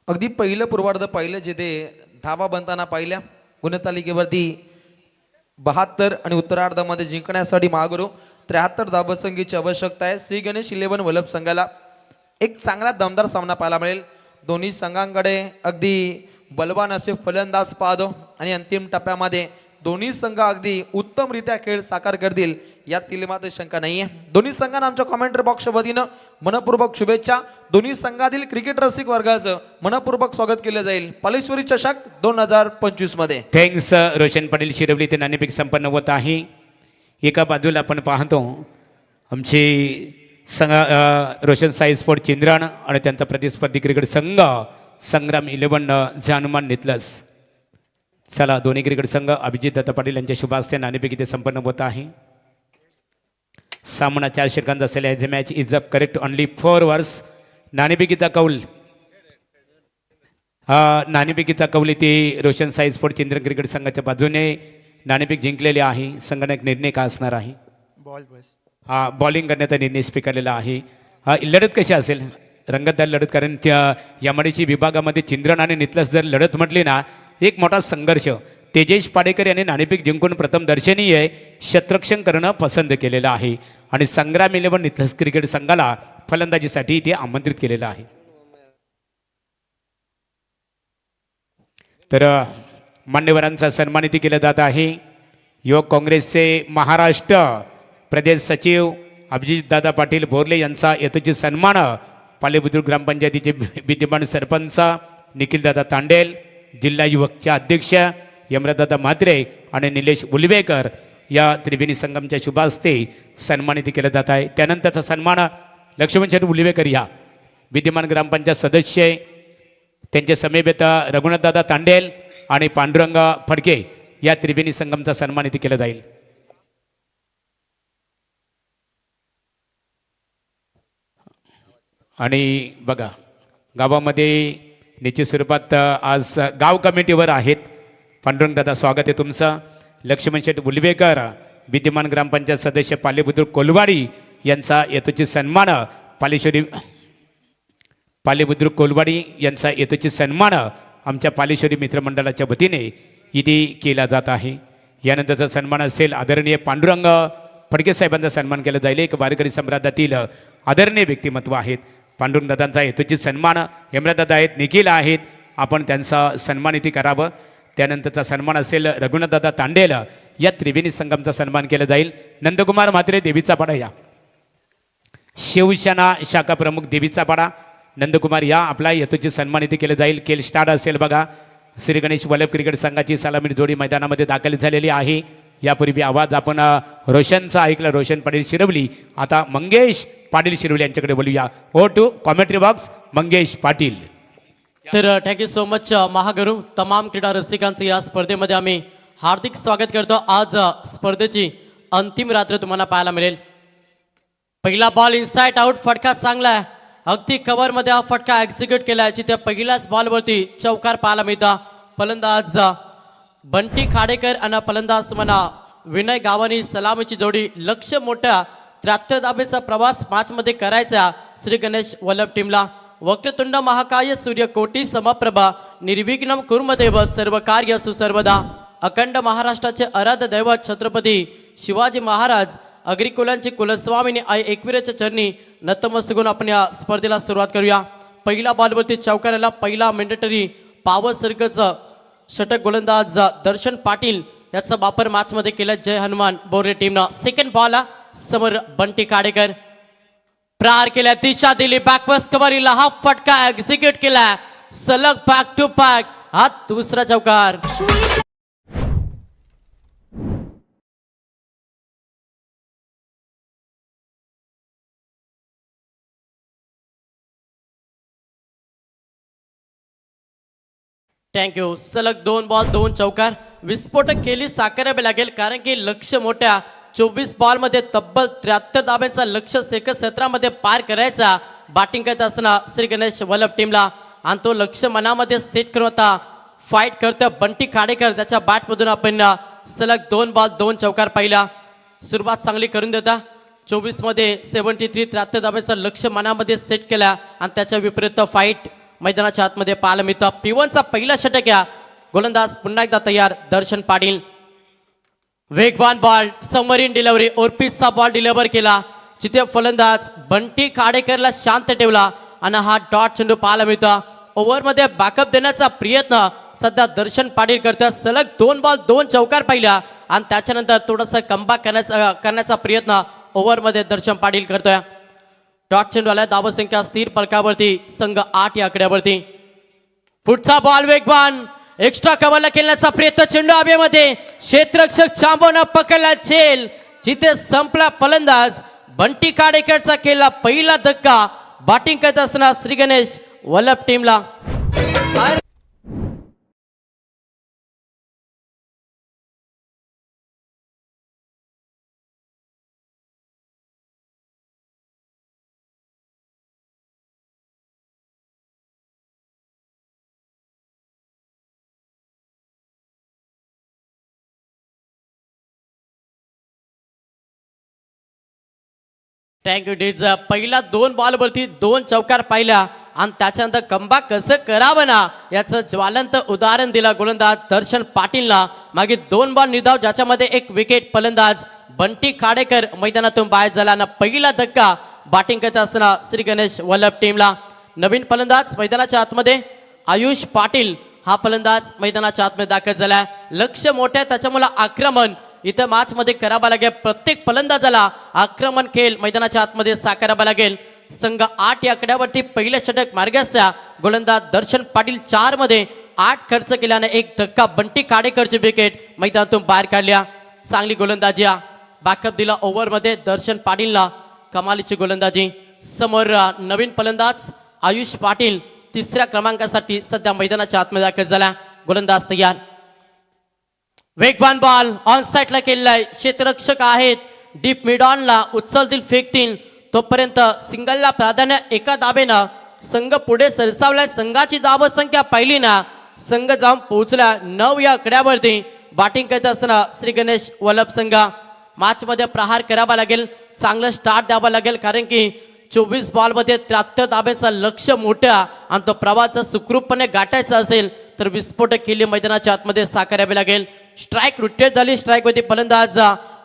अगदी पहिलं पूर्वार्ध पाहिलं जिथे धावा बनताना पाहिल्या गुणतालिकेवरती 72 आणि उत्तरार्धामध्ये जिंकण्यासाठी महागुरू 73 धावसंख्येची आवश्यकता आहे. श्री गणेश 11 वलप संघाला एक चांगला दमदार सामना पाहायला मिळेल. दोन्ही संघांकडे अगदी बलवान असे फलंदाज पाहतो आणि अंतिम टप्प्यामध्ये दोन्ही संघ अगदी उत्तमरित्या खेळ साकार करतील यातील मात्र शंका नाहीये. दोन्ही संघांना आमच्या कॉमेंट्री बॉक्सच्या वतीनं मनपूर्वक शुभेच्छा. दोन्ही संघातील क्रिकेट रसिक वर्गाचं मनपूर्वक स्वागत केलं जाईल पालेश्वरी चषक 2025 मध्ये. थँक्स रोशन पाटील शिरवली ते नाणेफेक संपन्न होत आहे. एका बाजूला आपण पाहतो आमची रोशन साई स्पोर्ट चिंद्राण आणि त्यांचा प्रतिस्पर्धी क्रिकेट संघ संग्राम 11 जानुमान नितलस. चला दोन्ही क्रिकेट संघ अभिजित दत्त पाटील यांच्या शुभ हस्ते नाणेफेक इथे संपन्न होत आहे. सामना 4 षटकांचा असेल. As a match is up correct only 4 overs. नाणेफेकीचा कौल नाणेफेकीचा कौल इथे रोशन साई स्पोर्ट चिंद्रन क्रिकेट संघाच्या बाजूने नाणेफेक जिंकलेले आहे. संगणक निर्णय का असणार आहे. बॉलिंग करण्याचा निर्णय स्वीकारलेला आहे. लढत कशी असेल रंगतदार लढत कारण त्या यामडीची विभागामध्ये चिंद्रन आणि नितलस जर लढत म्हटली ना एक मोठा संघर्ष. तेजेश पाडेकर यांनी नाणेफेक जिंकून प्रथम दर्शनीय शतरक्षण करणं पसंत केलेलं आहे आणि संग्राम 11 नितलस क्रिकेट संघाला फलंदाजीसाठी ते आमंत्रित केलेलं आहे. तर मान्यवरांचा सन्मानित केलं जात आहे. युवक काँग्रेसचे महाराष्ट्र प्रदेश सचिव अभिजितदादा पाटील बोरले यांचा यथोचित सन्मान पालेबुद्रुक ग्रामपंचायतीचे विद्यमान सरपंच निखिलदादा तांडेल, जिल्हा युवकचे अध्यक्ष यमराजदादा म्हात्रे आणि निलेश उलवेकर या त्रिवेणी संगमच्या शुभ हस्ते सन्मानित केलं जात आहे. त्यानंतरचा सन्मान लक्ष्मणशेठ उलवेकर या विद्यमान ग्रामपंचायत सदस्य, त्यांचे समेत रघुनाथदादा तांडेल आणि पांडुरंग फडके या त्रिवेणी संगमचा सन्मानित केलं जाईल. आणि बघा गावामध्ये निश्चित स्वरूपात आज गाव कमिटीवर आहेत. पांडुरंगदादा स्वागत आहे तुमचं. लक्ष्मणशेठ उलवेकर विद्यमान ग्रामपंचायत सदस्य पालेबुद्रुक कोलवाडी यांचा यथोचित सन्मान पालेबुद्रुक कोलवाडी यांचा यथोचित सन्मान आमच्या पालेश्वरी मित्रमंडळाच्या वतीने इथे केला जात आहे. यानंतरचा सन्मान असेल आदरणीय पांडुरंग फडके साहेबांचा सन्मान केला जाईल. एक वारकरी संप्रदायातील आदरणीय व्यक्तिमत्व आहेत. पांडुरंगदादांचा यथोचित सन्मान हेमराजदादा आहेत, निखिल आहेत, आपण त्यांचा सन्मान इथे करावं. त्यानंतरचा सन्मान असेल रघुनाथदादा तांडेल या त्रिवेणी संगमचा सन्मान केला जाईल. नंदकुमार म्हात्रे देवीचा पाडा या शिवसेना शाखा प्रमुख देवीचा पाडा नंदकुमार या आपला यथोचित सन्मान इथे केलं जाईल. केल स्टार्ट असेल बघा. श्री गणेश वल्लभ क्रिकेट संघाची सलामी जोडी मैदानामध्ये दाखल झालेली आहे. यापूर्वी आवाज आपण रोशनचा ऐकला, रोशन पाटील शिरवली. आता मंगेश पाटील शिरवली यांच्याकडे बोलूया. ओ to commentary box Mangesh Patil. तर थँक्यू सो मच महागुरु. तमाम क्रीडा रसिकांचं या स्पर्धेमध्ये आम्ही हार्दिक स्वागत करतो. आज स्पर्धेची अंतिम रात्र तुम्हाला पाहायला मिळेल. पहिला बॉल इनसाइड आउट, फटका चांगला आहे. अगदी कव्हरमध्ये हा फटका एक्झिक्यूट केला. जिथे पहिल्याच बॉलवरती चौकार पाहायला मिळता. फलंदाज बंटी खाडेकर आणि फलंदाज म्हणा विनय गावानी सलामीची जोडी. लक्ष मोठ्या 73 धाबेचा प्रवास मॅचमध्ये करायचा श्री गणेश वल्लभ टीमला. वक्रतुंड महाकाय सूर्यकोटी समप्रभा निर्विघ्नं कुर्मदेव सर्व कार्य सुसर्वदा. अखंड महाराष्ट्राचे आराध्य दैवत छत्रपती शिवाजी महाराज अग्रिकुलांची कुलस्वामिनी आई एकविरेच्या चरणी नतमस्तक आपण या स्पर्धेला सुरुवात करूया. पहिला बॉलवरती चौकाराला पहिला मॅन्डेटरी पॉवर सर्कलचं षटक गोलंदाज दर्शन पाटील याचा वापर मॅचमध्ये केला. जय हनुमान बोर्ले टीमनं. सेकंड बॉल समोर बंटी खाडेकर प्रार केल्या, दिशा दिली, बॅकवर्स कव्हरीला हा फटका एक्झिक्यूट केला. सलग बॅक टू बॅक हा दुसरा चौकार. थँक्यू. सलग 2 बॉल 2 चौकार. विस्फोटक केली साकारावे लागेल, कारण की लक्ष मोठ्या 24 बॉलमध्ये तब्बल 73 धाब्यांचा लक्ष्य सेकंद सत्रामध्ये पार करायचा बॅटिंग करत असताना श्री गणेश वल्लभ टीमला. आणि तो लक्ष मनामध्ये सेट करून आता फाईट करतोय बंटी खाडेकर. त्याच्या बॅटमधून आपण सलग 2 बॉल 2 चौकार पाहिला. सुरुवात चांगली करून देता. 24 मध्ये 73 73 धाब्यांचा लक्ष मनामध्ये सेट केला आणि त्याच्या विपरीत फाईट मैदानाच्या आतमध्ये पाहायला मिळतं. P1चा पहिला षटक या. गोलंदाज पुन्हा एकदा तयार दर्शन पाटील. वेगवान बॉल समरीन डिलिव्हरी ओरपीचा बॉल डिलिव्हर केला. जिथे फलंदाज बंटी खाडेकरला शांत ठेवला आणि हा डॉट चेंडू पाहायला मिळतो. ओव्हरमध्ये बॅकअप देण्याचा प्रयत्न सध्या दर्शन पाटील करतात. सलग 2 बॉल 2 चौकार पाहिला आणि त्याच्यानंतर थोडासा कमबॅक करण्याचा प्रयत्न ओव्हरमध्ये दर्शन पाटील करतोय. डॉट चेंडू आला. धावसंख्या स्थिर फलकावरती संघ 8 या आकड्यावरती. पुढचा बॉल वेगवान एक्स्ट्रा कव्हरला खेळण्याचा प्रयत्न. चेंडू हवेमध्ये क्षेत्ररक्षक चांबवणं पकडला चेल. जिथे संपला फलंदाज बंटी खाडेकरचा केला पहिला धक्का. बॅटिंग करत असताना श्री गणेश वल्लभ टीमला. Thank you DJs. पहिला 2 बॉलवरती 2 चौकार पाहिला आणि त्याच्यानंतर कमबॅक कसं करावं ना याचं ज्वलंत उदाहरण दिला गोलंदाज दर्शन पाटीलला. मागे 2 बॉल निर्धाव, ज्याच्यामध्ये 1 विकेट. फलंदाज बंटी खाडेकर मैदानातून बाहेर झाला ना पहिला धक्का. बॅटिंग करत असताना श्री गणेश वल्लभ टीमला. नवीन फलंदाज मैदानाच्या आतमध्ये आयुष पाटील हा फलंदाज मैदानाच्या आतमध्ये दाखल झालाय. लक्ष मोठ्या त्याच्यामुळे आक्रमण इथं मॅच मध्ये करावं लागेल. प्रत्येक फलंदाजाला आक्रमण खेळ मैदानाच्या आतमध्ये साकारावा लागेल. संघ 8 या आकड्यावरती पहिलं षटक मार्गाचा गोलंदाज दर्शन पाटील 4 मध्ये 8 खर्च केल्याने एक धक्का बंटी काडेकरची विकेट मैदानातून बाहेर काढल्या. चांगली गोलंदाजी बॅकअप दिला ओव्हर मध्ये दर्शन पाटीलला. कमालीची गोलंदाजी. समोर नवीन फलंदाज आयुष पाटील 3ऱ्या क्रमांकासाठी सध्या मैदानाच्या आतमध्ये दाखल झाला. गोलंदाज तयार. वेगवान बॉल ऑन साईडला केलेला क्षेत्ररक्षक आहेत. डीप मिड ऑनला उचलतील फेकतील तोपर्यंत सिंगलला प्राधान्य. एका दाबेनं संघ पुढे सरसावलाय. संघाची धाव संख्या पाहिली ना संघ जाऊन पोहोचला 9 या आकड्यावरती. बॅटिंग करत असताना श्री गणेश वल्लभ संघ मॅच मध्ये प्रहार करावा लागेल. चांगलं स्टार्ट द्यावं लागेल कारण की 24 बॉलमध्ये 73 धाब्यांचा लक्ष्य मोठा आणि तो प्रवास सुखरूपपणे गाठायचा असेल तर विस्फोटक खेळी मैदानाच्या आतमध्ये साकारावे लागेल. स्ट्राईक रोटेट झाली. स्ट्राईक मध्ये फलंदाज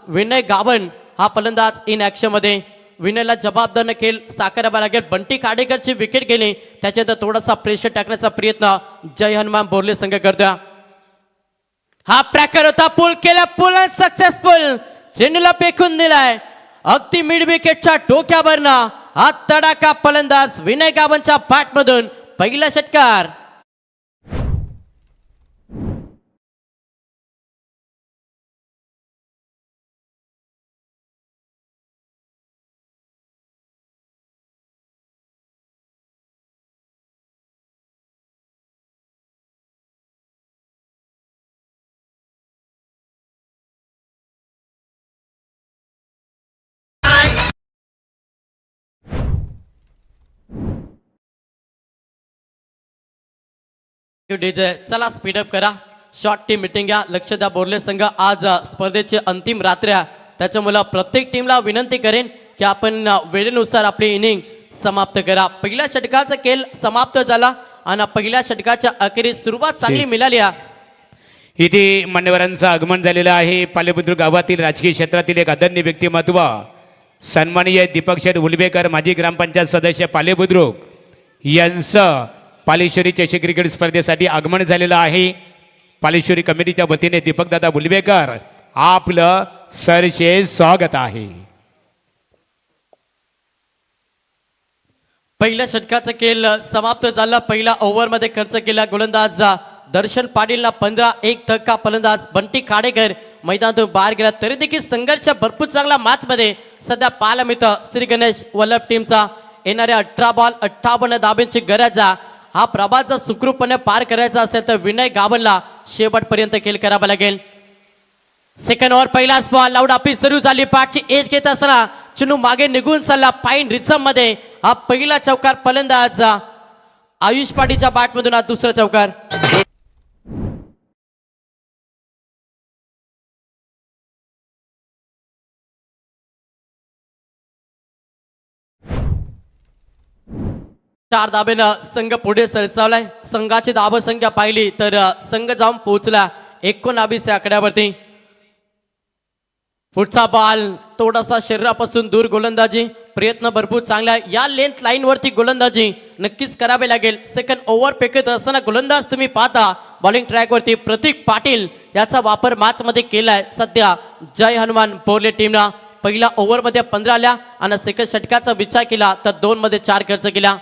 विनय गावन हा फलंदाज इन ऍक्शन मध्ये. विनयला जबाबदार खेळ साकारावा लागेल. बंटी काडेकरची विकेट गेली त्याच्यानंतर थोडासा प्रेशर टाकण्याचा प्रयत्न जय हनुमान बोरले संघ करतोय. हा प्रकार होता. पुल केला. पुल सक्सेसफुल. चेंडूला फेकून दिलाय अगदी मिड विकेटच्या डोक्यावरनं. हा तडाखा फलंदाज विनय गावांच्या बॅटमधून पहिला षटकार. डीजे चला स्पीडअप करा. शॉर्ट टीम मिटिंग घ्या. लक्ष द्या बोरले संघ आज स्पर्धेची अंतिम रात्र आहे त्याच्यामुळे प्रत्येक टीमला विनंती करेन की आपण वेळेनुसार आपली इनिंग समाप्त करा. पहिल्या षटकाचा खेळ समाप्त झाला आणि पहिल्या षटकाच्या अखेरीस सुरुवात चांगली मिळाली आहे. इथे मान्यवरांचं आगमन झालेलं आहे. पालेबुद्रुक गावातील राजकीय क्षेत्रातील एक आदरणीय व्यक्तिमत्व सन्माननीय दीपक शेठ उलबेकर माजी ग्रामपंचायत सदस्य पालेबुद्रुक यांचं पालेश्वरी चषक क्रिकेट स्पर्धेसाठी आगमन झालेलं आहे. पालेश्वरी कमिटीच्या वतीने दीपकदादा बुलबेकर आपलं सरचे स्वागत आहे. पहिल्या षटकाचा खेळ समाप्त झाला. पहिला ओव्हरमध्ये खर्च केला गोलंदाज दर्शन पाटीलला 15. एक धक्का फलंदाज बंटी काडेकर मैदानातून बाहेर गेला. तरी देखील संघर्ष भरपूर चांगला मॅच मध्ये सध्या पाहायला मिळतं. श्री गणेश वल्लभ टीमचा येणाऱ्या 18 बॉल 58 धाब्यांची गरज. हा प्रभात जर सुखरूपपणे पार करायचा असेल तर विनय गावनला शेवटपर्यंत खेळ करावा लागेल. सेकंड ओव्हर पहिलाच बॉल लाऊड आपली सुरू झाली. पाठची एज घेत असताना चुनू मागे निघून चालला फाईन रिझम मध्ये. हा पहिला चौकार फलंदाज आयुष पाटीलच्या बॅटमधून हा दुसरा चौकार. चार धाब्यानं संघ पुढे सरसावलाय. संघाची धाव संख्या पाहिली तर संघ जाऊन पोहोचला 19 या आकड्यावरती. पुढचा बॉल थोडासा शरीरापासून दूर. गोलंदाजी प्रयत्न भरपूर चांगला आहे. या लेंथ लाईन वरती गोलंदाजी नक्कीच करावी लागेल. सेकंड ओव्हर फेकत असताना गोलंदाज तुम्ही पाहता बॉलिंग ट्रॅक वरती प्रतीक पाटील याचा वापर मॅच मध्ये केलाय. सध्या जय हनुमान बोरले टीमला पहिल्या ओव्हर मध्ये 15 आल्या आणि सेकंड षटकाचा विचार केला तर 2 मध्ये 4 खर्च केला.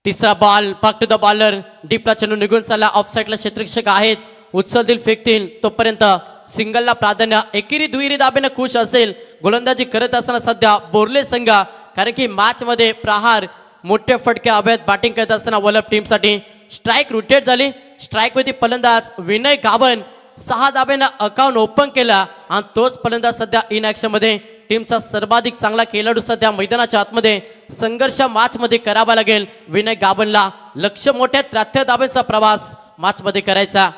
तिसरा ball back to the bowler. डीपला चेंडू निघून चालला. ऑफ साईडला क्षेत्ररक्षक आहेत. उचलतील फेकतील तोपर्यंत सिंगलला प्राधान्य. एकेरी दुहेरी दाबेनं खुश असेल गोलंदाजी करत असताना सध्या बोरले संघ कारण की मॅच मध्ये प्रहार मोठे फटके हवेत. बॅटिंग करत असताना वल्लभ टीमसाठी स्ट्राईक रोटेट झाली. स्ट्राईक मध्ये फलंदाज विनय गावन 6 धाब्यानं अकाउंट ओपन केला आणि तोच फलंदाज सध्या इन ऍक्शन मध्ये. टीमचा सर्वाधिक चांगला खेळाडू सध्या मैदानाच्या आतमध्ये. संघर्ष मॅच मध्ये करावा लागेल विनय गावनला. लक्ष मोठ्या 73 धाब्यांचा प्रवास मॅच मध्ये करायचा.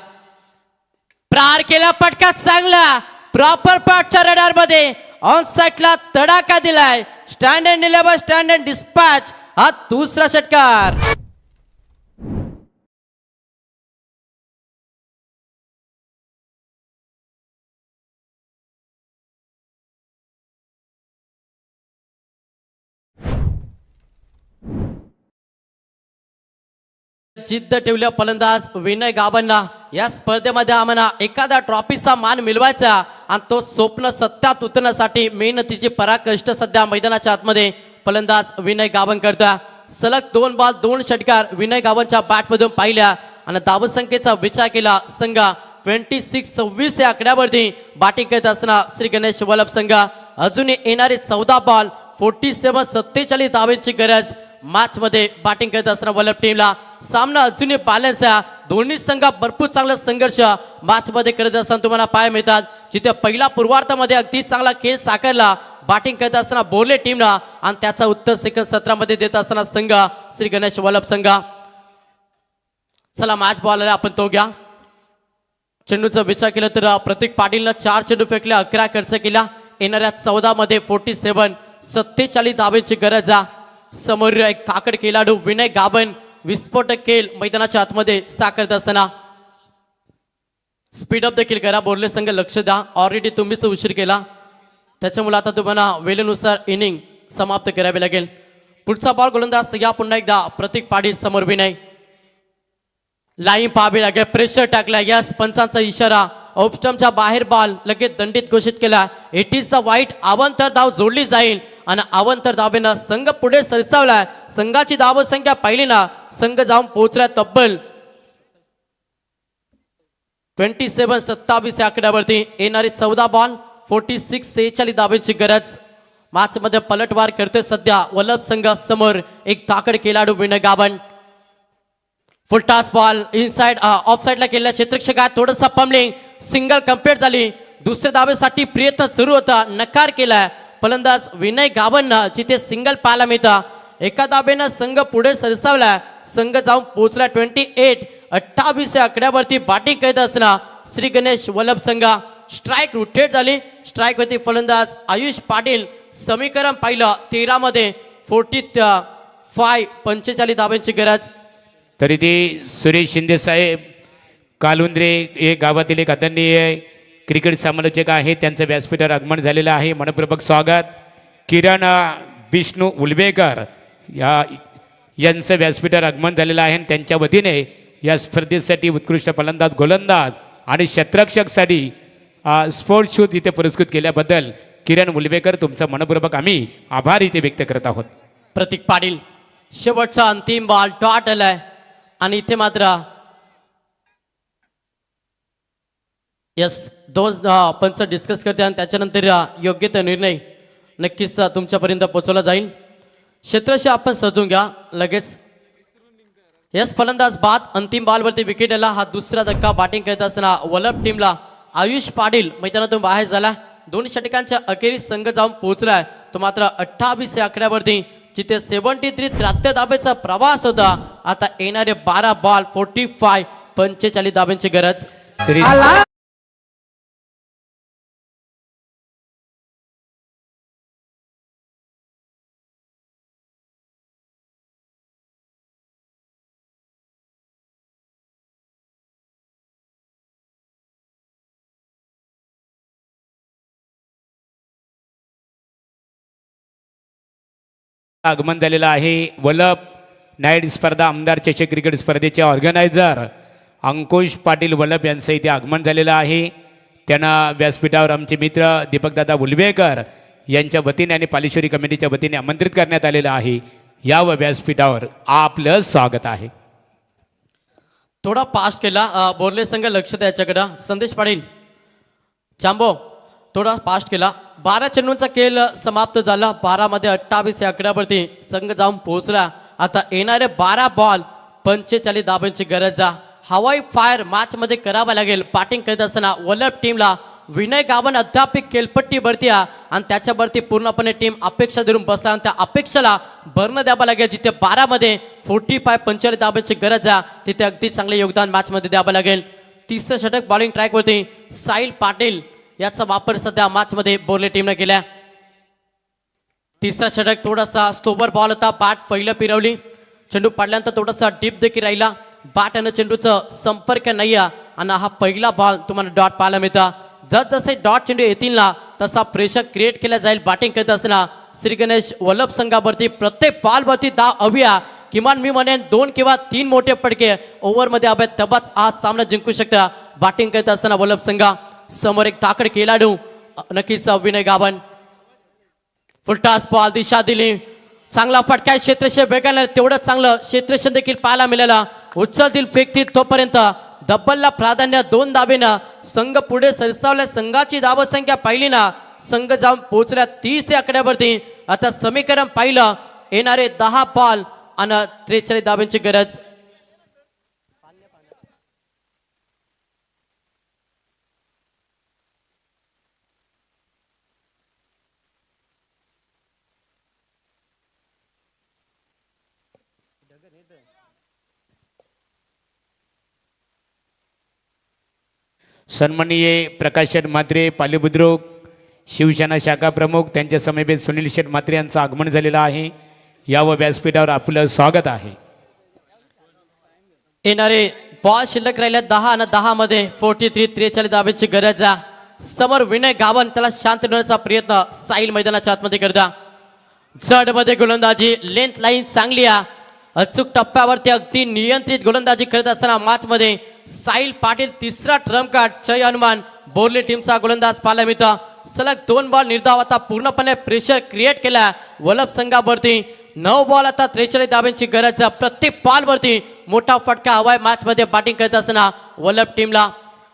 प्रहार केला. पटका चांगला प्रॉपर पाठच्या रडार मध्ये ऑन साईडला तडाखा दिलाय. Stand and deliver stand and dispatch हा दुसरा षटकार. जिद्द ठेवल्या फलंदाज विनय गाबांना या स्पर्धेमध्ये आम्हाला एखाद्या ट्रॉफीचा मान मिळवायचा आणि तो स्वप्न सत्यात उतरण्यासाठी मेहनतीची पराकष्ट सध्या मैदानाच्या आतमध्ये फलंदाज विनय गाबन करतोय. सलग 2 बॉल 2 षटकार विनय गाबनच्या बॅटमधून पाहिल्या आणि धावसंख्येचा विचार केला. संघ 26-26 या आकड्यावरती बॅटिंग करत असताना श्री गणेश वल्लभ संघ अजूनही येणारे 14 बॉल 47 धावांची गरज. मॅच मध्ये बॅटिंग करत असताना वल्लभ टीमला सामना अजूनही बॅलन्स आहे. दोन्ही संघ भरपूर चांगला संघर्ष मॅच मध्ये करत असताना तुम्हाला पाहायला मिळतात. जिथे पहिला पूर्वार्धामध्ये अगदी चांगला खेळ साकारला बॅटिंग करत असताना बोर्ले टीमला आणि त्याचा उत्तर सेकंड सत्रामध्ये देत असताना संघ श्री गणेश वल्लभ संघ. चला मॅच बॉल आला आपण तो घ्या. चेंडूचा विचार केला तर प्रतीक पाटीलनं 4 चेंडू फेकले 11 खर्च केला. येणाऱ्या 14 मध्ये 47 धावेची गरज आहे. समोर एक काकड खेळाडू विनय गाबन विस्फोटक खेळ मैदानाच्या आतमध्ये साकारत असताना स्पीडअप देखील करा. बोर्ले संघ लक्ष द्या. ऑलरेडी तुम्हीच उशीर केला त्याच्यामुळे आता तुम्हाला वेळेनुसार इनिंग समाप्त करावी लागेल. पुढचा बॉल गोलंदाज या पुन्हा एकदा प्रतीक पाटील समोर विनय लाईन पाहावी लागेल. प्रेशर टाकला. यस पंचांचा इशारा. ऑफस्टमच्या बाहेर बॉल लगेच दंडित घोषित केला. 80चा वाईट अवांतर धाव जोडली जाईल आणि अवांतर धावेनं संघ पुढे सरसावलाय. संघाची धावसंख्या पाहिली ना संघ जाऊन पोहोचला तब्बल 27-27 या आकड्यावरती. येणारी 14 बॉल 46 धावेची गरज. मॅच मध्ये पलटवार करतोय सध्या वल्लभ संघ. समोर एक ताकड खेळाडू Vinay Gaban. Full toss ball inside off साइडला केलेल्या क्षेत्ररक्षकात थोडंसं पमलिंग. सिंगल कंप्लीट झाली. दुसऱ्या धावेसाठी प्रयत्न सुरू होता नकार केलाय फलंदाज विनय गाबननं. जिथे सिंगल पाहायला मिळतं. एका धावेनं संघ पुढे सरसावलाय. संघ जाऊन पोहोचला 28 या आकड्यावरती बॅटिंग करत असताना श्री गणेश वल्लभ संघ. स्ट्राईक रोटेट झाली. स्ट्राईक वरती फलंदाज आयुष पाटील. समीकरण पाहिलं 13 मध्ये 45 धावांची गरज. तरी ती सुरेश शिंदे साहेब कालुंद्रे हे गावातील एक आदरणीय क्रिकेट समालोचक आहे. त्यांचं व्यासपीठावर आगमन झालेलं आहे. मनपूर्वक स्वागत. किरण विष्णू उलवेकर यांचं व्यासपीठावर आगमन झालेलं आहे. त्यांच्या वतीने या स्पर्धेसाठी उत्कृष्ट फलंदाज गोलंदाज आणि क्षेत्ररक्षकसाठी स्पोर्ट्स शूज इथे पुरस्कृत केल्याबद्दल किरण उलवेकर तुमचा मनपूर्वक आम्ही आभार इथे व्यक्त करत आहोत. प्रतीक पाटील शेवटचा अंतिम बॉल डॉट आलाय आणि इथे मात्र यस दोन पंच डिस्कस करते आणि त्याच्यानंतर योग्य तो निर्णय नक्कीच तुमच्यापर्यंत पोहोचवला जाईल. क्षेत्रशी आपण सजून घ्या लगेच. यस फलंदाज बाद. अंतिम बॉलवरती विकेट आला. हा दुसरा धक्का बॅटिंग करत असताना वल्लभ टीमला आयुष पाटील मैदानातून बाहेर झाला. 2 षटकांच्या अखेरीस संघ जाऊन पोहोचलाय तो मात्र 28 या आकड्यावरती. जिथे 73 धावेचा प्रवास होता. आता येणारे 12 बॉल 45 धावांची गरज. तरी आगमन झालेलं आहे. वल्लभ नाईट स्पर्धा आमदार चषक क्रिकेट स्पर्धेचे ऑर्गनायझर अंकुश पाटील वल्लभ यांचं इथे आगमन झालेलं आहे. त्यांना व्यासपीठावर आमचे मित्र दीपकदादा उलवेकर यांच्या वतीने आणि पालेश्वरी कमिटीच्या वतीने आमंत्रित करण्यात आलेलं आहे. या व्यासपीठावर आपलं स्वागत आहे. थोडा पास्ट केला बोर्ले संघ लक्ष द्यायच्याकडं. संदेश पाटील चांबो थोडा फास्ट केला. 12 चेंडूंचा खेळ समाप्त झाला. 12 मध्ये 28 या आकड्यावरती संघ जाऊन पोहोचला. आता येणारे 12 बॉल 45 धावांची गरज. हवाई फायर मॅच मध्ये करावा लागेल. बॅटिंग करत असताना वल्लभ टीमला विनय गाबन अद्याप खेळपट्टी भरती आणि त्याच्यावरती पूर्णपणे टीम अपेक्षा धरून बसला आणि त्या अपेक्षेला भरणं द्यावं लागेल. जिथे 12 मध्ये 45 धावांची गरज आहे तिथे अगदी चांगले योगदान मॅच मध्ये द्यावं लागेल. तिसरं षटक बॉलिंग ट्रॅकवरती साहिल पाटील याचा वापर सध्या मॅच मध्ये बोर्ले टीमने केला. तिसरा षटक थोडासा स्लोवर बॉल होता. बॅट पहिलं फिरवली. चेंडू पडल्यानंतर थोडासा डीप देखील राहिला. बॅट आणि चेंडूचं संपर्क नाही आणि हा पहिला बॉल तुम्हाला डॉट पाहायला मिळता. जसे डॉट चेंडू येतील ना तसा प्रेशर क्रिएट केला जाईल. बॅटिंग करत असताना श्री गणेश वल्लभ संघावरती प्रत्येक बॉलवरती धाव हवी. किमान मी म्हणेन 2 किंवा 3 मोठे फटके ओव्हरमध्ये हवे तेव्हाच आज सामना जिंकू शकता. बॅटिंग करत असताना वल्लभ संघा समोर एक ताकड खेळाडू नक्कीच विनय गाभण. फुलटास बॉल दिशा दिली, चांगला फटका क्षेत्रक्षण वेगाने तेवढं चांगलं क्षेत्रक्षण देखील पाहायला मिळाला. उचलतील फेकतील तोपर्यंत डब्बलला प्राधान्य 2 धाबेनं संघ पुढे सरसावल्या. संघाची धावसंख्या पाहिली ना, संघ जाऊन पोहोचल्या 30 या आकड्यावरती. आता समीकरण पाहिलं, येणारे 10 बॉल आणि 43 धाब्यांची गरज. सन्माननीय प्रकाशन म्हात्रे पालीबुद्रुक शिवसेना शाखा प्रमुख त्यांच्या समवेत सुनील शेठ म्हात्रे यांचं आगमन झालेलं आहे. या व व्यासपीठावर आपलं स्वागत आहे. येणारे बॉल शिल्लक राहिल्या 10 आणि 10 मध्ये 43 धाब्यांची गरज आहे. समोर विनय गावन त्याला शांत ठेवण्याचा प्रयत्न साईल मैदानाच्या आतमध्ये करता. जड मध्ये गोलंदाजी, लेंथ लाईन चांगली आहे. अचूक टप्प्यावरती अगदी नियंत्रित गोलंदाजी करत असताना मॅच मध्ये साईल पाटील तिसरा ट्रम्प कार्ड. जय हनुमान बोर्ले टीमचा गोलंदाज पाहायला मिळतो. सलग 2 बॉल निर्धाव आता पूर्णपणे प्रेशर क्रिएट केला वल्लभ संघावरती. 9 बॉल आता 43 धाब्यांची गरज. प्रत्येक बॉलवरती मोठा फटका हवाय मॅच मध्ये बॅटिंग करत असताना वल्लभ टीमला.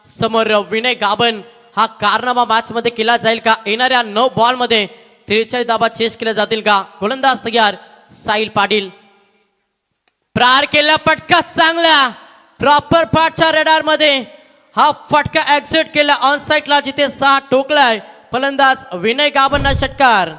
समोर विनय गाभण, हा कारनामा मॅच मध्ये केला जाईल का? येणाऱ्या 9 बॉल मध्ये 43 धाबा चेस केल्या जातील का? गोलंदाज तयार साईल पाटील. प्रार केला फटका चांगला, प्रॉपर पाठच्या रेडार मध्ये हा फटका एक्झिट केला ऑन साइडला जिथे 6 टोकलाय. फलंदाज विनय गाभणना षटकार.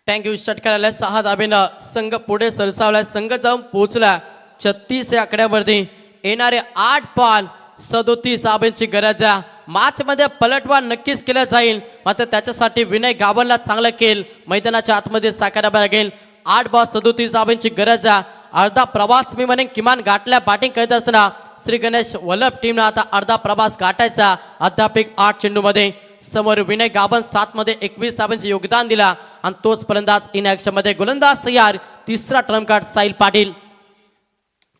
थँक्यू. षटकाराला 6 धाब्यानं संघ पुढे सरसावला. संघ जाऊन पोहोचला 36 या आकड्यावरती. येणारे 8 बॉल 37 धाब्यांची गरज आहे. मॅच मध्ये पलटवार नक्कीच केला जाईल, मात्र त्याच्यासाठी विनय गाभणला चांगला खेळ मैदानाच्या आतमध्ये साकारावा लागेल. 8 बॉल 37 धाब्यांची गरज आहे. अर्धा प्रवास मी म्हणेन किमान गाठल्या बॅटिंग करत असताना श्री गणेश वल्लभ टीमनं आता अर्धा प्रवास गाठायचा. अध्यापिक 8 चेंडूमध्ये. समोर विनय गाभण 7 मध्ये 21 धाब्यांचे योगदान दिला आणि तोच फलंदाज इन ऍक्शन मध्ये. गोलंदाज तयार तिसरा Trump card Sail Patil.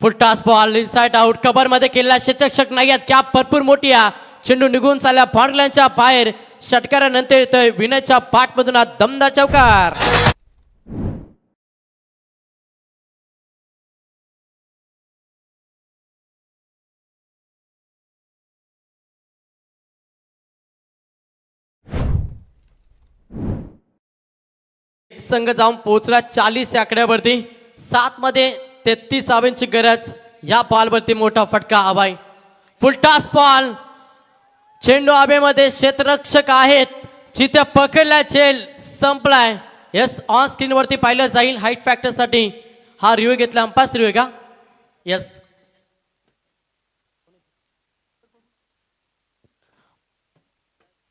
Full toss ball inside out. Cover मध्ये केलेला क्षेत्ररक्षक नाही आहेत. कॅप भरपूर मोठी आहे. चेंडू निघून चालला बॉर्डलाईनच्या बाहेर. षटकारानंतर येतोय विनयच्या पाठमधून हा दमदार चौकार. संघ जाऊन पोहोचला 40 या आकड्यावरती. 7 मध्ये 33 धाब्यांची गरज. या बॉलवरती मोठा फटका हवाय. फुलटास बॉल, चेंडू हवेमध्ये क्षेत्ररक्षक आहेत, जिथे पकडला चेल संपलाय. यस, ऑन स्क्रीन वरती पाहिलं जाईल हाईट फॅक्टर साठी. हा रिव्ह्यू घेतला, अंपास रिव्ह्यू का? यस.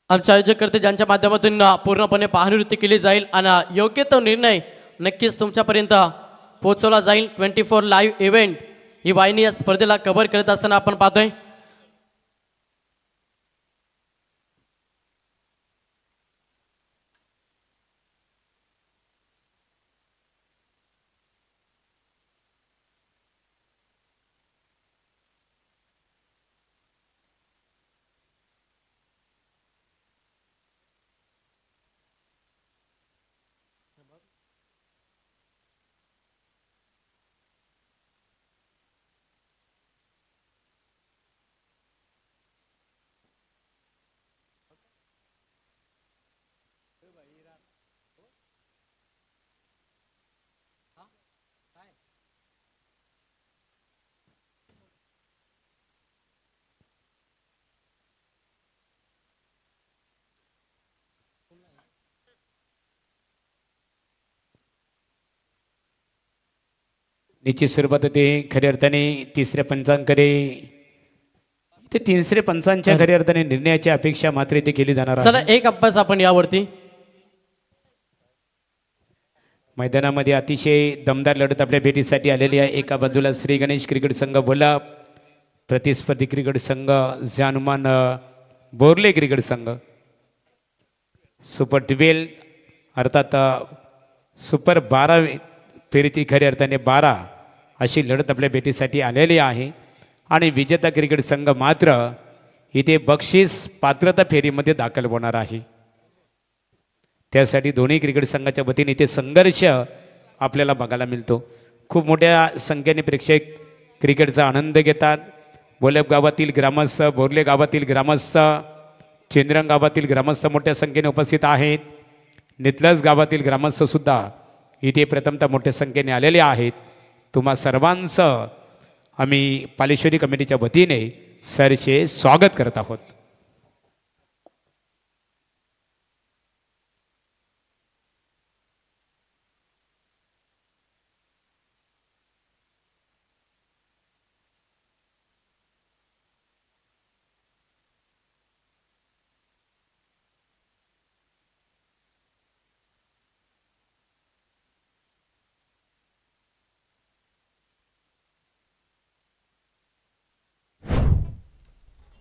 आमच्या आयोजकर्ते ज्यांच्या माध्यमातून पूर्णपणे पाहणीवृत्ती केली जाईल आणि योग्य तो निर्णय नक्कीच तुमच्यापर्यंत पोहोचवला जाईल. 24 लाईव्ह इव्हेंट ही वाहिनी या स्पर्धेला कव्हर करत असताना आपण पाहतोय. निश्चित स्वरूपात ते खऱ्या अर्थाने तिसऱ्या पंचांकडे ते तिसरे पंचांच्या खऱ्या अर्थाने निर्णयाची अपेक्षा मात्र इथे केली जाणार आहे. चला एक अभ्यास आपण यावरती. मैदानामध्ये अतिशय दमदार लढत आपल्या भेटीसाठी आलेली आहे. एका बाजूला श्री गणेश क्रिकेट संघ बोला, प्रतिस्पर्धी क्रिकेट संघ जानुमान बोरले क्रिकेट संघ, सुपर 12 अर्थात सुपर 12 फेरीची खऱ्या अर्थाने 12 अशी लढत आपल्या भेटीसाठी आलेली आहे. आणि विजेता क्रिकेट संघ मात्र इथे बक्षीस पात्रता फेरीमध्ये दाखल होणार आहे. त्यासाठी दोन्ही क्रिकेट संघाच्या वतीने इथे संघर्ष आपल्याला बघायला मिळतो. खूप मोठ्या संख्येने प्रेक्षक क्रिकेटचा आनंद घेतात. बोलेब गावातील ग्रामस्थ, बोरले गावातील ग्रामस्थ, चेंद्रंग गावातील ग्रामस्थ मोठ्या संख्येने उपस्थित आहेत. नितलस गावातील ग्रामस्थसुद्धा इथे प्रथमतः मोठ्या संख्येने आलेले आहेत. तुम्हा सर्वांचं आम्ही पालेश्वरी कमिटीच्या वतीने सरचे स्वागत करत आहोत.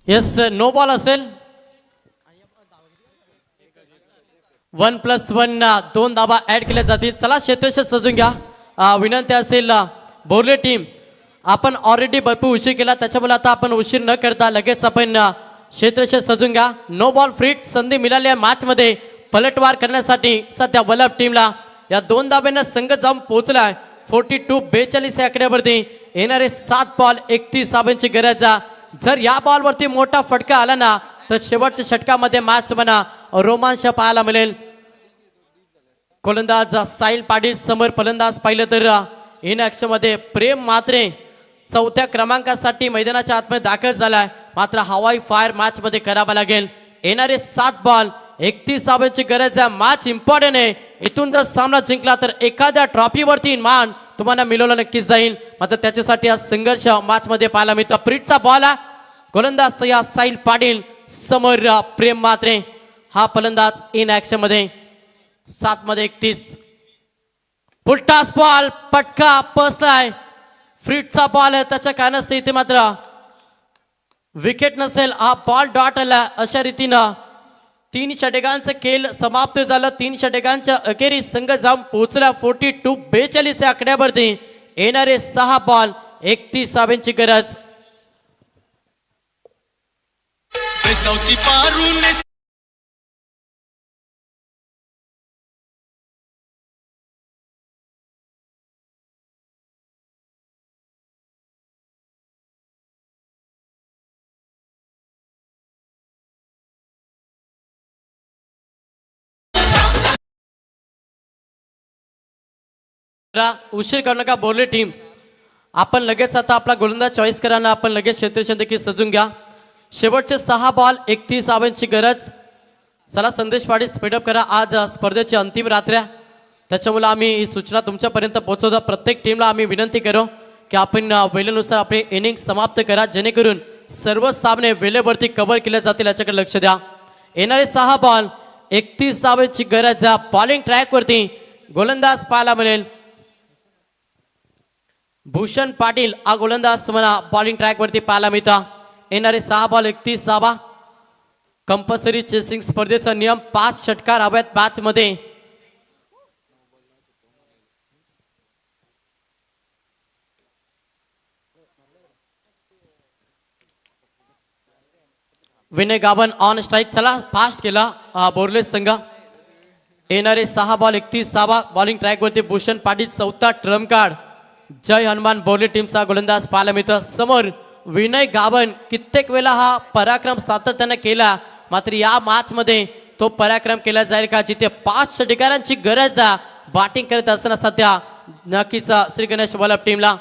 येस नो बॉल असेल. 1+1 2 धाबा ऍड केल्या जातील. चला क्षेत्रशः सजून घ्या. विनंती असेल बोरले टीम, आपण ऑलरेडी भरपूर उशीर केला, त्याच्यामुळे आता आपण उशीर न करता लगेच आपण क्षेत्रशः सजून घ्या. नो बॉल फ्री संधी मिळाली आहे मॅच मध्ये पलटवार करण्यासाठी. सध्या वल्लभ टीमला या 2 धाब्यांना संघ जाऊन पोहोचलाय. 42-42 या आकड्यावरती येणारे 7 बॉल 31 धाब्यांची गरज. जर या बॉलवरती मोठा फटका आला ना तर शेवटच्या षटकामध्ये मॅच तुम्हाला रोमांच पाहायला मिळेल. गोलंदाज साहिल पाटील समोर फलंदाज पाहिलं तर इन ॲक्शन मध्ये प्रेम मात्रे 4थ्या क्रमांकासाठी मैदानाच्या आतमध्ये दाखल झालाय. मात्र हवाई फायर मॅच मध्ये करावा लागेल. येणारे 7 बॉल 31 धाब्यांची गरज आहे. मॅच इम्पॉर्टंट आहे. इथून जर सामना जिंकला तर एखाद्या ट्रॉफीवरती मान तुम्हाला मिळवलं नक्कीच जाईल. मात्र त्याच्यासाठी हा संघर्ष मॅच मध्ये पाहायला मिळतो. फ्रीटचा बॉल गोलंदाज या साहिल पाटील समोर प्रेम मात्रे. हा फलंदाज इन ॲक्शन मध्ये 7 मध्ये 31. फुलटास बॉल पटका पसलाय. फ्रीटचा बॉल आहे, त्याच्या कारणास्तव इथे मात्र विकेट नसेल. हा बॉल डॉट आला. अशा रीतीनं 3 षटकांचं खेळ समाप्त झालं. 3 षटकांच्या अखेरीस संघ जाऊन पोहोचला. 42-42 या आकड्यावरती येणारे 6 बॉल 31 धाब्यांची गरज. उशीर करू नका बोरले टीम. आपण लगेच आता आपला गोलंदाज चॉईस करा ना आपण लगेच क्षेत्रक्षण देखील सजून घ्या. शेवटचे 6 बॉल 31 धाब्यांची गरज. चला संदेश पाटील स्पीडअप करा. आज स्पर्धेची अंतिम रात्र, त्याच्यामुळे आम्ही ही सूचना तुमच्यापर्यंत पोहोचवतो. प्रत्येक टीमला आम्ही विनंती करू की आपण वेळेनुसार आपले इनिंग समाप्त करा, जेणेकरून सर्व सामने वेळेवरती कव्हर केले जातील याच्याकडे लक्ष द्या. येणारे 6 बॉल 31 धाब्यांची गरज. बॉलिंग ट्रॅकवरती गोलंदाज पाहायला मिळेल. भूषण पाटील हा गोलंदाज मला बॉलिंग ट्रॅकवरती पाहायला मिळता. येणारे 6 बॉल 31 धाबा. कंपल्सरी चेसिंग स्पर्धेचा नियम 5 षटकार हव्यात मॅच मध्ये. विनय गावन ऑन स्ट्राईक. चला फास्ट केला बोरले संघ. येणारे 6 बॉल 31 धाबा. बॉलिंग ट्रॅकवरती भूषण पाटील 4था ट्रम्प कार्ड. जय हनुमान बोरले टीमचा गोलंदाज पाहायला मिळतो. समोर विनय गावन कित्येक वेळा हा पराक्रम सातत्याने केला, मात्र या मॅच मध्ये तो पराक्रम केला जाईल का, जिथे 5 षटकारांची गरज बॅटिंग करत असताना सध्या नक्कीच श्री गणेश वल्लभ टीमला.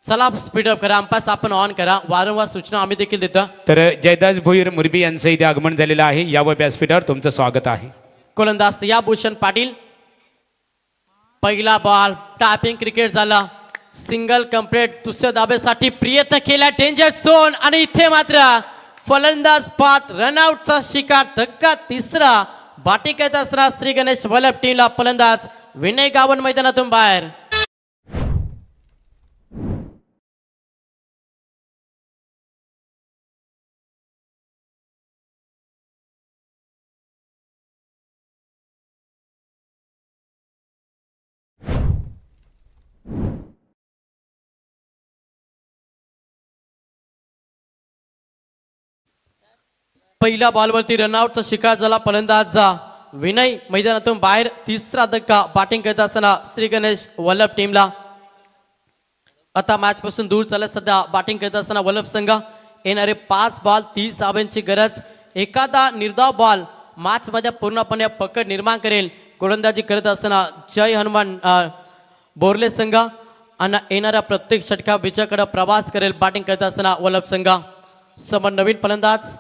चला स्पीडअप करा. अंपास आपण ऑन करा. वारंवार सूचना आम्ही देखील देतो. तर जयदास भोईर मुरबी यांचं इथे आगमन झालेलं आहे. या व्यासपीठावर तुमचं स्वागत आहे. गोलंदाज या भूषण पाटील. पहिला बॉल टॅपिंग क्रिकेट झाला. सिंगल कंप्लीट दुसऱ्या धाब्यासाठी प्रयत्न केला डेंजर झोन आणि इथे मात्र फलंदाज पात रनआउटचा शिकार धक्का तिसरा बाटी करत असणार श्री गणेश वल्लभ टीमला फलंदाज विनय गावन मैदानातून बाहेर. पहिल्या बॉलवरती रनआउटचा शिकार झाला फलंदाज विनय मैदानातून बाहेर. तिसरा धक्का बॅटिंग करत असताना श्री गणेश वल्लभ टीमला. आता मॅच पासून दूर चालत सध्या बॅटिंग करत असताना वल्लभ संघ. येणारे 5 बॉल 30 धावांची गरज. एखादा निर्धाव बॉल मॅच मध्ये पूर्णपणे पकड निर्माण करेल. गोलंदाजी करत असताना जय हनुमान बोर्ले संघ आणि येणाऱ्या प्रत्येक षटका विजयाकडे प्रवास करेल बॅटिंग करत असताना वल्लभ संघ. समोर नवीन फलंदाज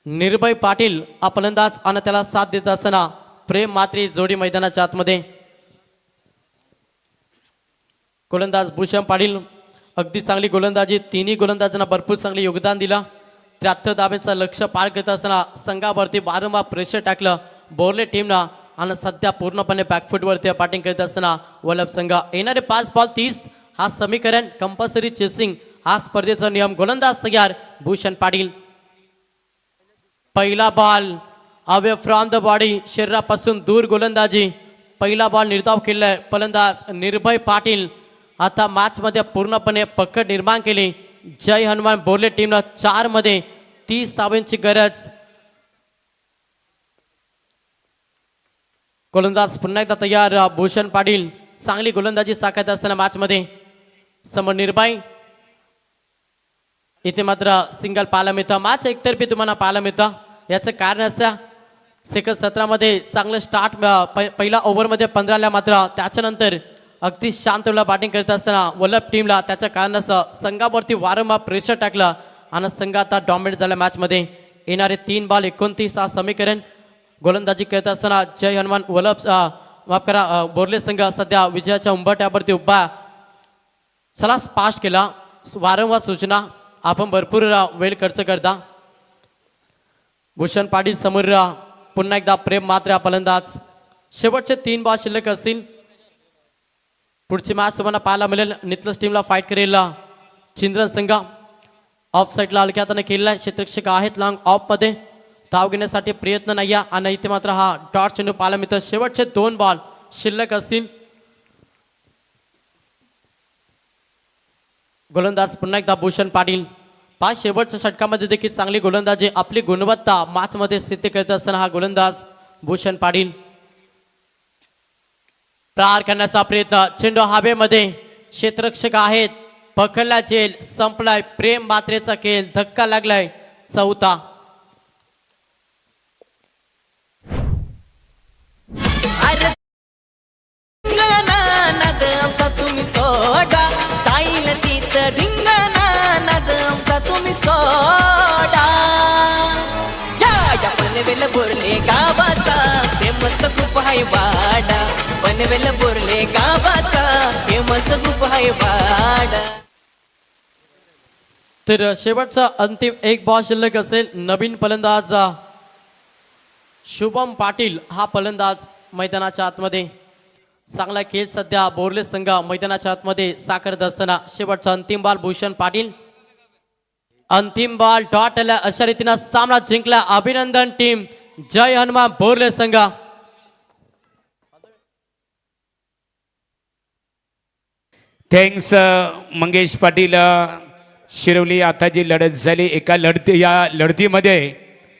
निर्भय पाटील हा फलंदाज आणि त्याला साथ देत असताना प्रेम मात्री जोडी मैदानाच्या आतमध्ये. गोलंदाज भूषण पाटील अगदी चांगली गोलंदाजी. तिन्ही गोलंदाजांना भरपूर चांगले योगदान दिलं. 73 धाब्यांचं लक्ष पार करत असताना संघावरती वारंवार प्रेशर टाकलं बोर्ले टीमनं आणि सध्या पूर्णपणे बॅकफुटवरती बॅटिंग करत असताना वल्लभ संघ. येणारे 5 बॉल 30 हा समीकरण. कंपल्सरी चेसिंग हा स्पर्धेचा नियम. गोलंदाज तयार भूषण पाटील. पहिला ball away from the body शरीरापासून दूर गोलंदाजी. पहिला बॉल निर्धाव केलाय फलंदाज निर्भय पाटील. आता मॅच मध्ये पूर्णपणे पकड निर्माण केली जय हनुमान बोर्ले टीमनं. 4 मध्ये 30 धावांची गरज. गोलंदाज पुन्हा एकदा तयार भूषण पाटील. चांगली गोलंदाजी साकारत असताना मॅच मध्ये समोर निर्भय. इथे मात्र सिंगल पाहायला मिळतं. मॅच एकतर्फी तुम्हाला पाहायला मिळतं. याचं कारण असं सेकंड 17 मध्ये चांगलं स्टार्ट पहिला ओव्हरमध्ये 15ला मात्र त्याच्यानंतर अगदी शांत बॅटिंग करत असताना वल्लभ टीमला त्याच्या कारणासह संघावरती वारंवार प्रेशर टाकलं आणि संघ आता डॉमिनेट झाला मॅचमध्ये. येणारे 3 बॉल 29 हा समीकरण. गोलंदाजी करत असताना जय हनुमान वल्लभ माफ करा बोर्ले संघ सध्या विजयाच्या उंबरठ्यावरती उभा. चला स्पष्ट केला वारंवार सूचना आपण भरपूर वेळ खर्च करता. भूषण पाटील समोर पुन्हा एकदा प्रेम मात्र फलंदाज. शेवटचे 3 बॉल शिल्लक असतील. पुढची मॅच तुम्हाला पाहायला मिळेल. नितलस टीमला फाईट करेल चिंद्रन संघ. ऑफ साईडला हलक्या हाताने केलेला क्षेत्ररक्षक आहेत लॉंग ऑफ मध्ये. धाव घेण्यासाठी प्रयत्न नाही आणि इथे मात्र हा डॉट चेंडू पाहायला मिळतो. शेवटचे 2 बॉल शिल्लक असतील. गोलंदाज पुन्हा एकदा भूषण पाटील. 5 शेवटच्या षटकामध्ये देखील चांगली गोलंदाजी आपली गुणवत्ता मॅच मध्ये सिद्ध करत असताना हा गोलंदाज भूषण पाटील. प्रहार करण्याचा प्रयत्न. चेंडू हवेमध्ये क्षेत्ररक्षक आहेत. पकडला जेल संपलाय. प्रेम मात्रेचा खेळ. धक्का लागलाय. 4था. तुम्ही सोडा जाईल तिथं धिंगाणा नाद आमचा तुम्ही सोडा. या पनवेल बोरले गावाचा फेमस ग्रुप हाय वाडा. पनवेल बोरले गावाचा फेमस ग्रुप हाय वाडा. तर शेवटचा अंतिम 1 बॉल शिल्लक असेल. नवीन फलंदाज शुभम पाटील हा फलंदाज मैदानाच्या आतमध्ये. चांगला खेळ सध्या बोर्ले संघ मैदानाच्या आतमध्ये साकारत असताना शेवटचा अंतिम बॉल भूषण पाटील. अंतिम बॉल डॉट आला. अशा रीतीनं सामना जिंकला. अभिनंदन टीम जय हनुमान बोर्ले संघ. थँक्स मंगेश पाटील. शिरवली आता जी लढत झाली एका या लढतीमध्ये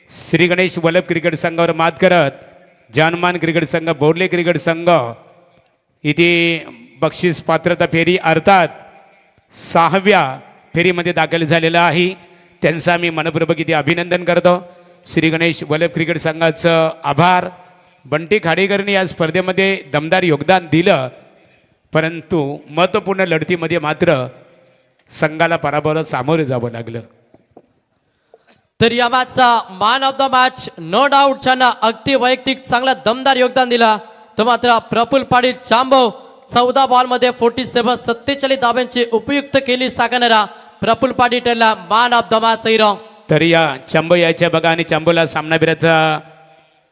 श्री गणेश वल्लभ क्रिकेट संघावर मात करत जानमान क्रिकेट संघ बोर्ले क्रिकेट संघ इथे बक्षीस पात्रता फेरी अर्थात 6व्या फेरीमध्ये दाखल झालेला आहे. त्यांचा मी मनपूर्वक इथे अभिनंदन करतो. श्री गणेश वल्लभ क्रिकेट संघाचं आभार. बंटी खाडेकरने या स्पर्धेमध्ये दमदार योगदान दिलं परंतु महत्त्वपूर्ण लढतीमध्ये मात्र संघाला पराभवाला सामोरे जावं लागलं. तर या मॅचचा man of the match no doubt ज्यांना अगदी वैयक्तिक चांगला दमदार योगदान दिला तो मात्र प्रफुल्ल पाटील चांबव. 14 बॉलमध्ये 47 धाब्यांची उपयुक्त केली साकारणारा प्रफुल्ल पाटील ठरला man of the match hero. तर या चंबू यायच्या बघा आणि चंबूला सामनावीराचा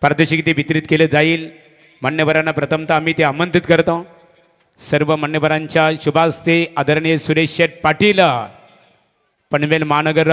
पारितोषिक ते वितरित केले जाईल. मान्यवरांना प्रथमतः आम्ही ते आमंत्रित करतो. सर्व मान्यवरांच्या शुभास्ते आदरणीय सुरेश शेठ पाटील पनवेल महानगर